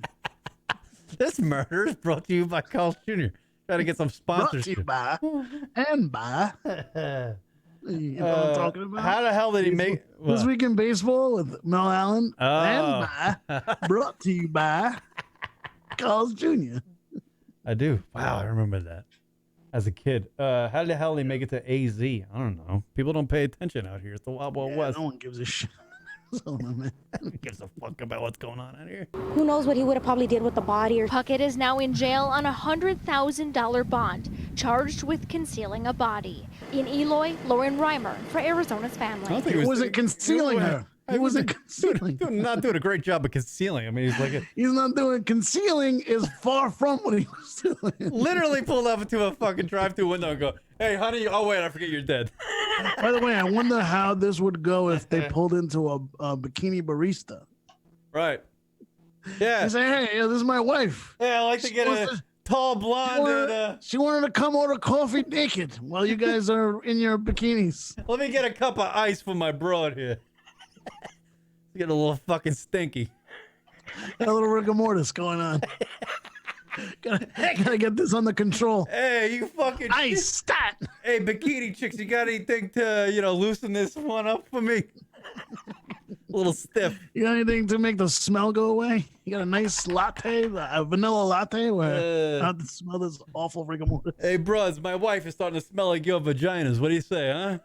[SPEAKER 1] This murder is brought to you by Carl's Jr. Try to get some sponsorship.
[SPEAKER 2] Brought to you by and by. You know what I'm talking about?
[SPEAKER 1] How the hell did he make
[SPEAKER 2] This Week in Baseball with Mel Allen and by brought to you by Carl's Jr.
[SPEAKER 1] I do. Wow, I remember that as a kid. How the hell did he make it to AZ? I don't know. People don't pay attention out here. It's the Wild Wild West.
[SPEAKER 2] No one gives a shit.
[SPEAKER 1] Who gives a fuck about what's going on out here?
[SPEAKER 14] who knows what he would have probably did with the body? Or
[SPEAKER 15] Puckett is now in jail on a $100,000 bond, charged with concealing a body. In Eloy, Lauren Reimer for Arizona's Family.
[SPEAKER 2] He wasn't concealing her. He wasn't concealing.
[SPEAKER 1] Not doing a great job of concealing. I mean, he's like
[SPEAKER 2] he's not doing concealing. Is far from what he was doing.
[SPEAKER 1] literally pulled up into a fucking drive-through window and go, "Hey, honey, oh wait, I forget you're dead."
[SPEAKER 2] By the way, I wonder how this would go if they pulled into a bikini barista.
[SPEAKER 1] Right. Yeah.
[SPEAKER 2] They say, "Hey, this is my wife."
[SPEAKER 1] Yeah, I like to get a tall blonde.
[SPEAKER 2] She wanted to come order coffee naked while you guys are in your bikinis.
[SPEAKER 1] Let me get a cup of ice for my broad here. Get a little fucking stinky.
[SPEAKER 2] Got a little rigor mortis going on. Gotta get this under control.
[SPEAKER 1] Hey, you fucking
[SPEAKER 2] ice stat.
[SPEAKER 1] Hey, bikini chicks, you got anything to loosen this one up for me? A little stiff.
[SPEAKER 2] You got anything to make the smell go away? You got a nice latte, a vanilla latte, where not to smell this awful rigor mortis.
[SPEAKER 1] Hey, bros, my wife is starting to smell like your vaginas. What do you say, huh?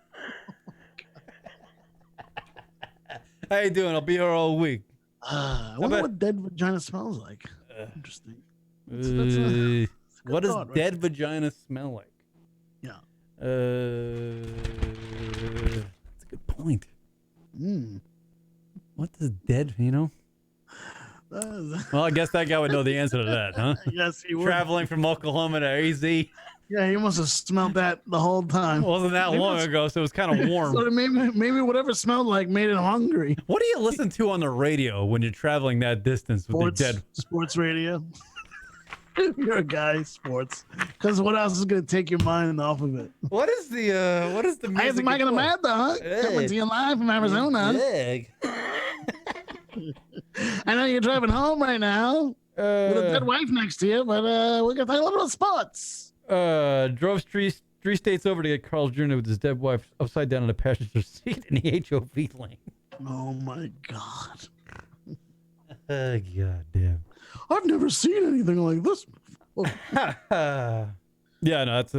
[SPEAKER 1] How you doing? I'll be here all week.
[SPEAKER 2] I wonder what dead vagina smells like. Interesting.
[SPEAKER 1] What does
[SPEAKER 2] thought, right?
[SPEAKER 1] dead vagina smell like?
[SPEAKER 2] Yeah.
[SPEAKER 1] That's a good point.
[SPEAKER 2] Mm.
[SPEAKER 1] What does dead, Well, I guess that guy would know the answer to that, huh?
[SPEAKER 2] Yes, he would.
[SPEAKER 1] Traveling from Oklahoma to AZ.
[SPEAKER 2] Yeah, he must have smelled that the whole time.
[SPEAKER 1] It wasn't that long ago, so it was kind of warm.
[SPEAKER 2] So maybe whatever smelled like made him hungry.
[SPEAKER 1] What do you listen to on the radio when you're traveling that distance with the dead?
[SPEAKER 2] Sports radio. You're a guy, sports. Because what else is going to take your mind off of it?
[SPEAKER 1] What is the music?
[SPEAKER 2] Hey, it's Mike and Amanda, huh? Coming to you live from Arizona. I know you're driving home right now with a dead wife next to you, but we're going to talk a little about sports.
[SPEAKER 1] Drove three states over to get Carl's Jr. with his dead wife upside down in the passenger seat in the HOV lane.
[SPEAKER 2] Oh my God.
[SPEAKER 1] God damn.
[SPEAKER 2] I've never seen anything like this before.
[SPEAKER 1] Yeah, no, that's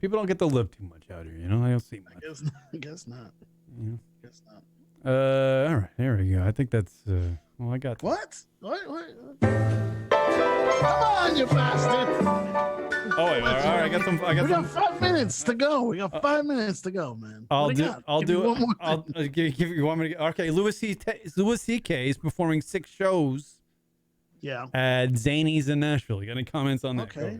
[SPEAKER 1] people don't get to live too much out here, I don't see much.
[SPEAKER 2] I guess not. Guess not.
[SPEAKER 1] All right, there we go. I think that's well, I got
[SPEAKER 2] What? Come on, you bastard!
[SPEAKER 1] Oh wait, all right, I got some.
[SPEAKER 2] We got 5 minutes to go. We got 5 minutes to go, man.
[SPEAKER 1] I'll
[SPEAKER 2] What
[SPEAKER 1] do.
[SPEAKER 2] you got?
[SPEAKER 1] I'll
[SPEAKER 2] Give
[SPEAKER 1] do
[SPEAKER 2] me
[SPEAKER 1] it.
[SPEAKER 2] one more
[SPEAKER 1] I'll give you. Want me to? Okay, Louis C.K. is performing 6 shows.
[SPEAKER 2] Yeah.
[SPEAKER 1] At Zany's in Nashville. You got any comments on that?
[SPEAKER 2] Okay.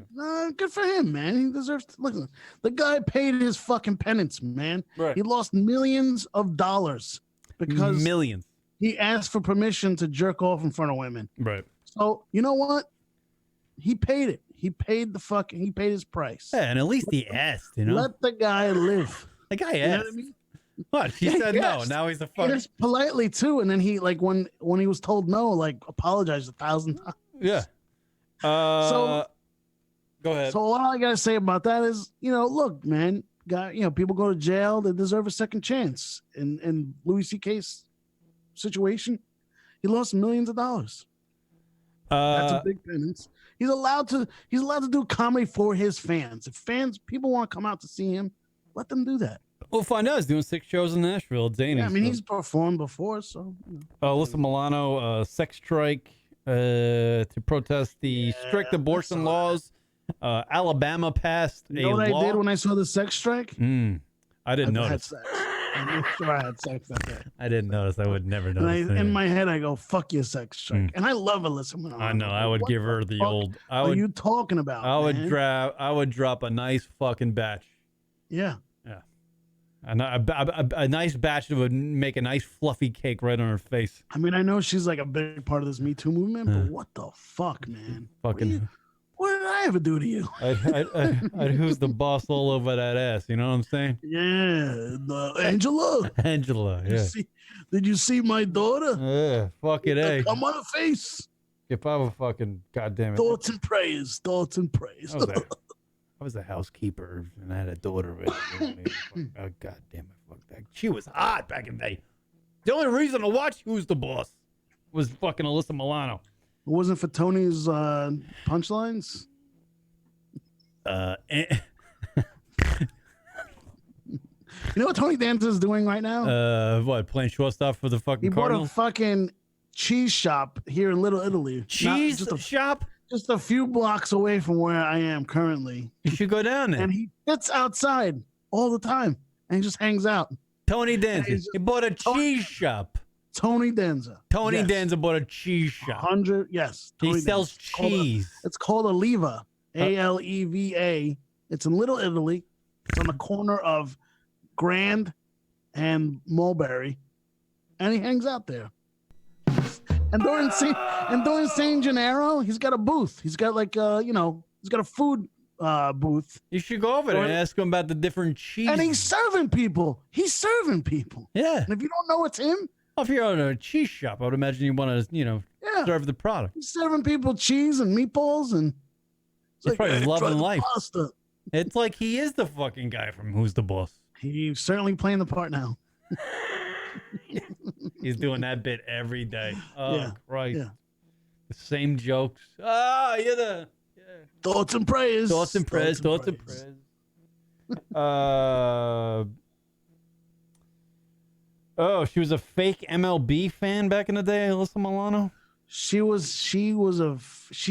[SPEAKER 2] Good for him, man. He deserves to listen. The guy paid his fucking penance, man.
[SPEAKER 1] Right.
[SPEAKER 2] He lost millions of dollars because
[SPEAKER 1] millions.
[SPEAKER 2] He asked for permission to jerk off in front of women.
[SPEAKER 1] Right.
[SPEAKER 2] So you know what? He paid it. He paid his price.
[SPEAKER 1] Yeah, and at least he asked,
[SPEAKER 2] Let the guy live.
[SPEAKER 1] The guy
[SPEAKER 2] You know
[SPEAKER 1] asked.
[SPEAKER 2] what I mean?
[SPEAKER 1] What? She
[SPEAKER 2] Yeah,
[SPEAKER 1] said
[SPEAKER 2] he
[SPEAKER 1] no.
[SPEAKER 2] asked.
[SPEAKER 1] Now he's a
[SPEAKER 2] He
[SPEAKER 1] fucking.
[SPEAKER 2] asked politely too, and then he when he was told no, apologized 1,000 times.
[SPEAKER 1] Yeah.
[SPEAKER 2] So
[SPEAKER 1] go ahead.
[SPEAKER 2] So all I gotta say about that is, look, man, people go to jail, they deserve a second chance. In Louis C.K.'s situation, he lost millions of dollars. That's a big penance. He's allowed to do comedy for his fans. If people want to come out to see him, let them do that.
[SPEAKER 1] We'll find out. He's doing 6 shows in Nashville. Zany.
[SPEAKER 2] Yeah, I mean, he's performed before, so.
[SPEAKER 1] Alyssa Milano, sex strike to protest the strict abortion laws. Alabama passed
[SPEAKER 2] You know what I did when I saw the sex strike?
[SPEAKER 1] I didn't notice.
[SPEAKER 2] Had sex. I made sure I had sex that day.
[SPEAKER 1] I didn't notice. I would never notice.
[SPEAKER 2] In my head, I go, "Fuck your sex strike," and I love Alyssa Milano.
[SPEAKER 1] I know. I would give her the old.
[SPEAKER 2] What are you talking about?
[SPEAKER 1] I would drop a nice fucking batch.
[SPEAKER 2] Yeah.
[SPEAKER 1] A nice batch that would make a nice fluffy cake right on her face.
[SPEAKER 2] I mean, I know she's like a big part of this Me Too movement, but what the fuck, man?
[SPEAKER 1] Fucking.
[SPEAKER 2] What did I ever do to you?
[SPEAKER 1] I'd who's the boss all over that ass? You know what I'm saying?
[SPEAKER 2] Yeah, Angela.
[SPEAKER 1] Angela. Yeah.
[SPEAKER 2] Did you see my daughter?
[SPEAKER 1] Yeah. Fuck it, hey.
[SPEAKER 2] Come on her face.
[SPEAKER 1] If I were fucking goddamn it.
[SPEAKER 2] Thoughts and praise.
[SPEAKER 1] I was a housekeeper and I had a daughter. Oh, God damn it. Fuck that. She was hot back in the day. The only reason to watch Who's the Boss was fucking Alyssa Milano.
[SPEAKER 2] It wasn't for Tony's punchlines? You know what Tony Danza is doing right now?
[SPEAKER 1] What, playing shortstop for the fucking
[SPEAKER 2] He
[SPEAKER 1] Cardinals?
[SPEAKER 2] bought a fucking cheese shop here in Little Italy.
[SPEAKER 1] Cheese shop?
[SPEAKER 2] Just a few blocks away from where I am currently.
[SPEAKER 1] You should go down there.
[SPEAKER 2] And he sits outside all the time and he just hangs out.
[SPEAKER 1] Tony Danza. He bought a cheese shop.
[SPEAKER 2] Tony Danza.
[SPEAKER 1] Tony Danza bought a cheese shop.
[SPEAKER 2] 100, yes.
[SPEAKER 1] He sells cheese.
[SPEAKER 2] It's called Aleva. Aleva. It's in Little Italy. It's on the corner of Grand and Mulberry. And he hangs out there. And during San Gennaro, he's got a booth. He's got like he's got a food booth.
[SPEAKER 1] You should go over there and ask him about the different cheese.
[SPEAKER 2] And he's serving people.
[SPEAKER 1] Yeah.
[SPEAKER 2] And if you don't know it's him,
[SPEAKER 1] if you're on a cheese shop, I would imagine you want to, serve the product.
[SPEAKER 2] He's serving people cheese and meatballs and
[SPEAKER 1] he's probably loving life.
[SPEAKER 2] Pasta.
[SPEAKER 1] It's like he is the fucking guy from Who's the Boss.
[SPEAKER 2] He's certainly playing the part now.
[SPEAKER 1] He's doing that bit every day. Oh,
[SPEAKER 2] Yeah.
[SPEAKER 1] Christ.
[SPEAKER 2] Yeah.
[SPEAKER 1] The same jokes.
[SPEAKER 2] Thoughts and prayers.
[SPEAKER 1] Thoughts and prayers. She was a fake MLB fan back in the day, Alyssa Milano?
[SPEAKER 2] She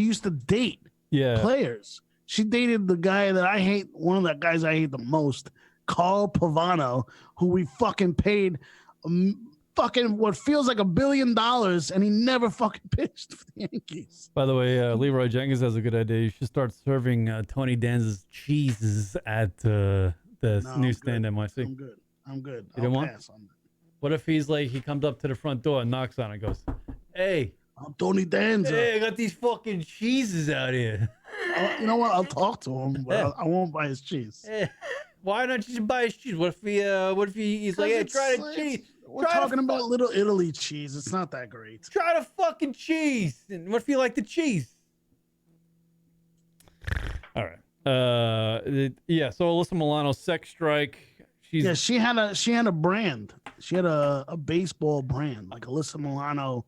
[SPEAKER 2] used to date
[SPEAKER 1] Yeah.
[SPEAKER 2] players. She dated the guy that I hate, one of the guys I hate the most, Carl Pavano, who we fucking paid fucking what feels like $1 billion, and he never fucking pitched for the Yankees.
[SPEAKER 1] By the way, Leroy Jenkins has a good idea. You should start serving Tony Danza's cheeses at the newsstand NYC.
[SPEAKER 2] I'm good.
[SPEAKER 1] You don't want?
[SPEAKER 2] Pass on that.
[SPEAKER 1] What if he comes up to the front door and knocks on it and goes, "Hey,
[SPEAKER 2] I'm Tony Danza.
[SPEAKER 1] Hey, I got these fucking cheeses out here."
[SPEAKER 2] You know what? I'll talk to him, but I won't buy his cheese.
[SPEAKER 1] Why don't you just buy his cheese? What if he's like, "Hey, try the cheese."
[SPEAKER 2] We're talking about Little Italy cheese. It's not that great.
[SPEAKER 1] Try the fucking cheese. And what if you like the cheese? All right. So Alyssa Milano, sex strike.
[SPEAKER 2] She had a brand. She had a baseball brand, like Alyssa Milano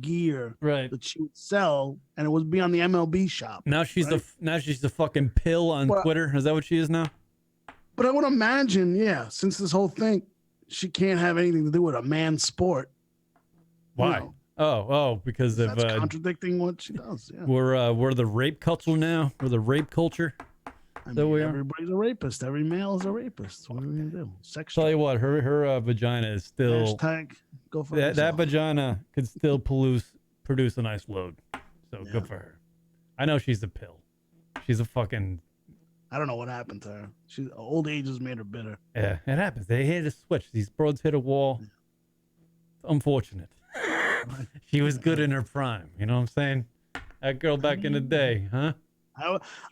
[SPEAKER 2] gear,
[SPEAKER 1] right?
[SPEAKER 2] That she would sell, and it would be on the MLB shop.
[SPEAKER 1] Now she's the fucking pill on Twitter. Is that what she is now?
[SPEAKER 2] But I would imagine, since this whole thing, she can't have anything to do with a man's sport.
[SPEAKER 1] Why?
[SPEAKER 2] You know,
[SPEAKER 1] because
[SPEAKER 2] that's
[SPEAKER 1] of
[SPEAKER 2] contradicting what she does. Yeah.
[SPEAKER 1] We're the rape culture now. We're the rape culture.
[SPEAKER 2] I mean, everybody's a rapist. Every male is a rapist. What are we gonna do? Sex.
[SPEAKER 1] Tell you what, her vagina is still.
[SPEAKER 2] Hashtag go for
[SPEAKER 1] that vagina could still produce a nice load. So good for her. I know she's a pill. She's a fucking.
[SPEAKER 2] I don't know what happened to her. Old age has made her bitter.
[SPEAKER 1] Yeah, it happens. They hit a switch. These broads hit a wall. It's unfortunate. She was good in her prime. You know what I'm saying? That girl back in the day, huh?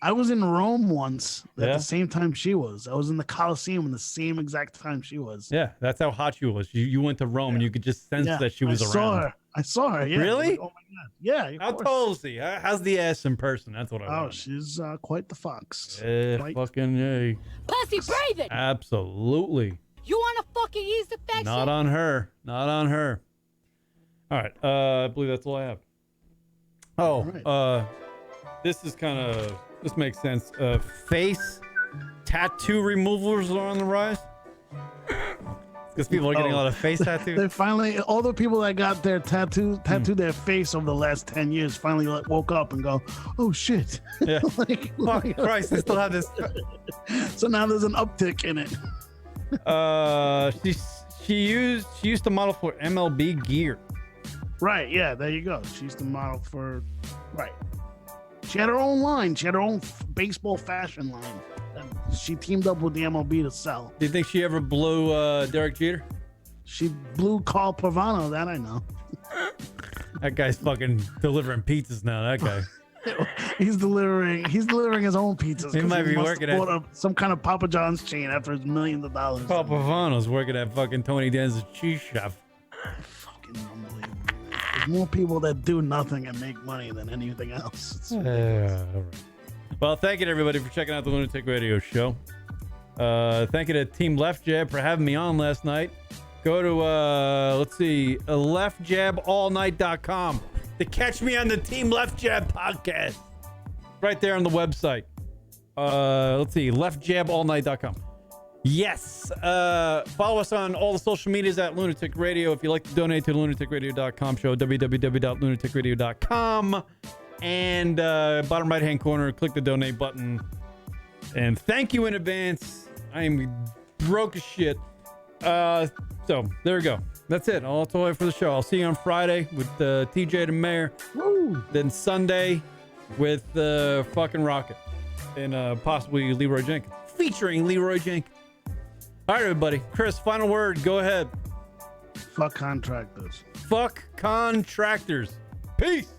[SPEAKER 2] I was in Rome once at the same time she was. I was in the Colosseum in the same exact time she was.
[SPEAKER 1] Yeah, that's how hot she was. You went to Rome and you could just sense that she was around.
[SPEAKER 2] I saw her. Yeah.
[SPEAKER 1] Really?
[SPEAKER 2] Like, oh my god. Yeah.
[SPEAKER 1] How tall is she? How's the ass in person? That's what I want.
[SPEAKER 2] Oh, she's quite the fox.
[SPEAKER 1] Fucking yay.
[SPEAKER 17] Pussy breathing.
[SPEAKER 1] Absolutely.
[SPEAKER 17] You want a fucking yeast infection?
[SPEAKER 1] Not on her. Not on her. All right. I believe that's all I have. This makes sense. Face tattoo removals are on the rise. Because people are getting a lot of face tattoos.
[SPEAKER 2] They finally, all the people that got their tattooed their face over the last 10 years finally woke up and go, oh shit.
[SPEAKER 1] Yeah. Fuck Christ, they still have this.
[SPEAKER 2] So now there's an uptick in it.
[SPEAKER 1] She used to model for MLB gear.
[SPEAKER 2] Right, yeah, there you go. She used to model for, right. She had her own line. She had her own baseball fashion line. She teamed up with the MLB to sell.
[SPEAKER 1] Do you think she ever blew Derek Jeter?
[SPEAKER 2] She blew Carl Pavano, that I know.
[SPEAKER 1] That guy's fucking delivering pizzas now, that guy.
[SPEAKER 2] He's delivering his own pizzas.
[SPEAKER 1] He might be working at
[SPEAKER 2] some kind of Papa John's chain after his millions of dollars.
[SPEAKER 1] Carl Pavano's working at fucking Tony Danza's cheese shop.
[SPEAKER 2] Fucking unbelievable. There's more people that do nothing and make money than anything else.
[SPEAKER 1] All right. Well, thank you to everybody for checking out the Lunatic Radio show. Thank you to Team Left Jab for having me on last night. Go to, leftjaballnight.com to catch me on the Team Left Jab podcast. Right there on the website. leftjaballnight.com. Yes. Follow us on all the social medias at Lunatic Radio. If you'd like to donate to the lunaticradio.com show, www.lunaticradio.com. And bottom right hand corner, click the donate button. And thank you in advance. I am broke as shit. So there we go. That's it. That's all I have for the show. I'll see you on Friday with TJ the Mayor.
[SPEAKER 2] Woo!
[SPEAKER 1] Then Sunday with fucking Rocket. And possibly Leroy Jenkins. Featuring Leroy Jenkins. All right, everybody. Chris, final word. Go ahead.
[SPEAKER 2] Fuck contractors.
[SPEAKER 1] Fuck contractors. Peace.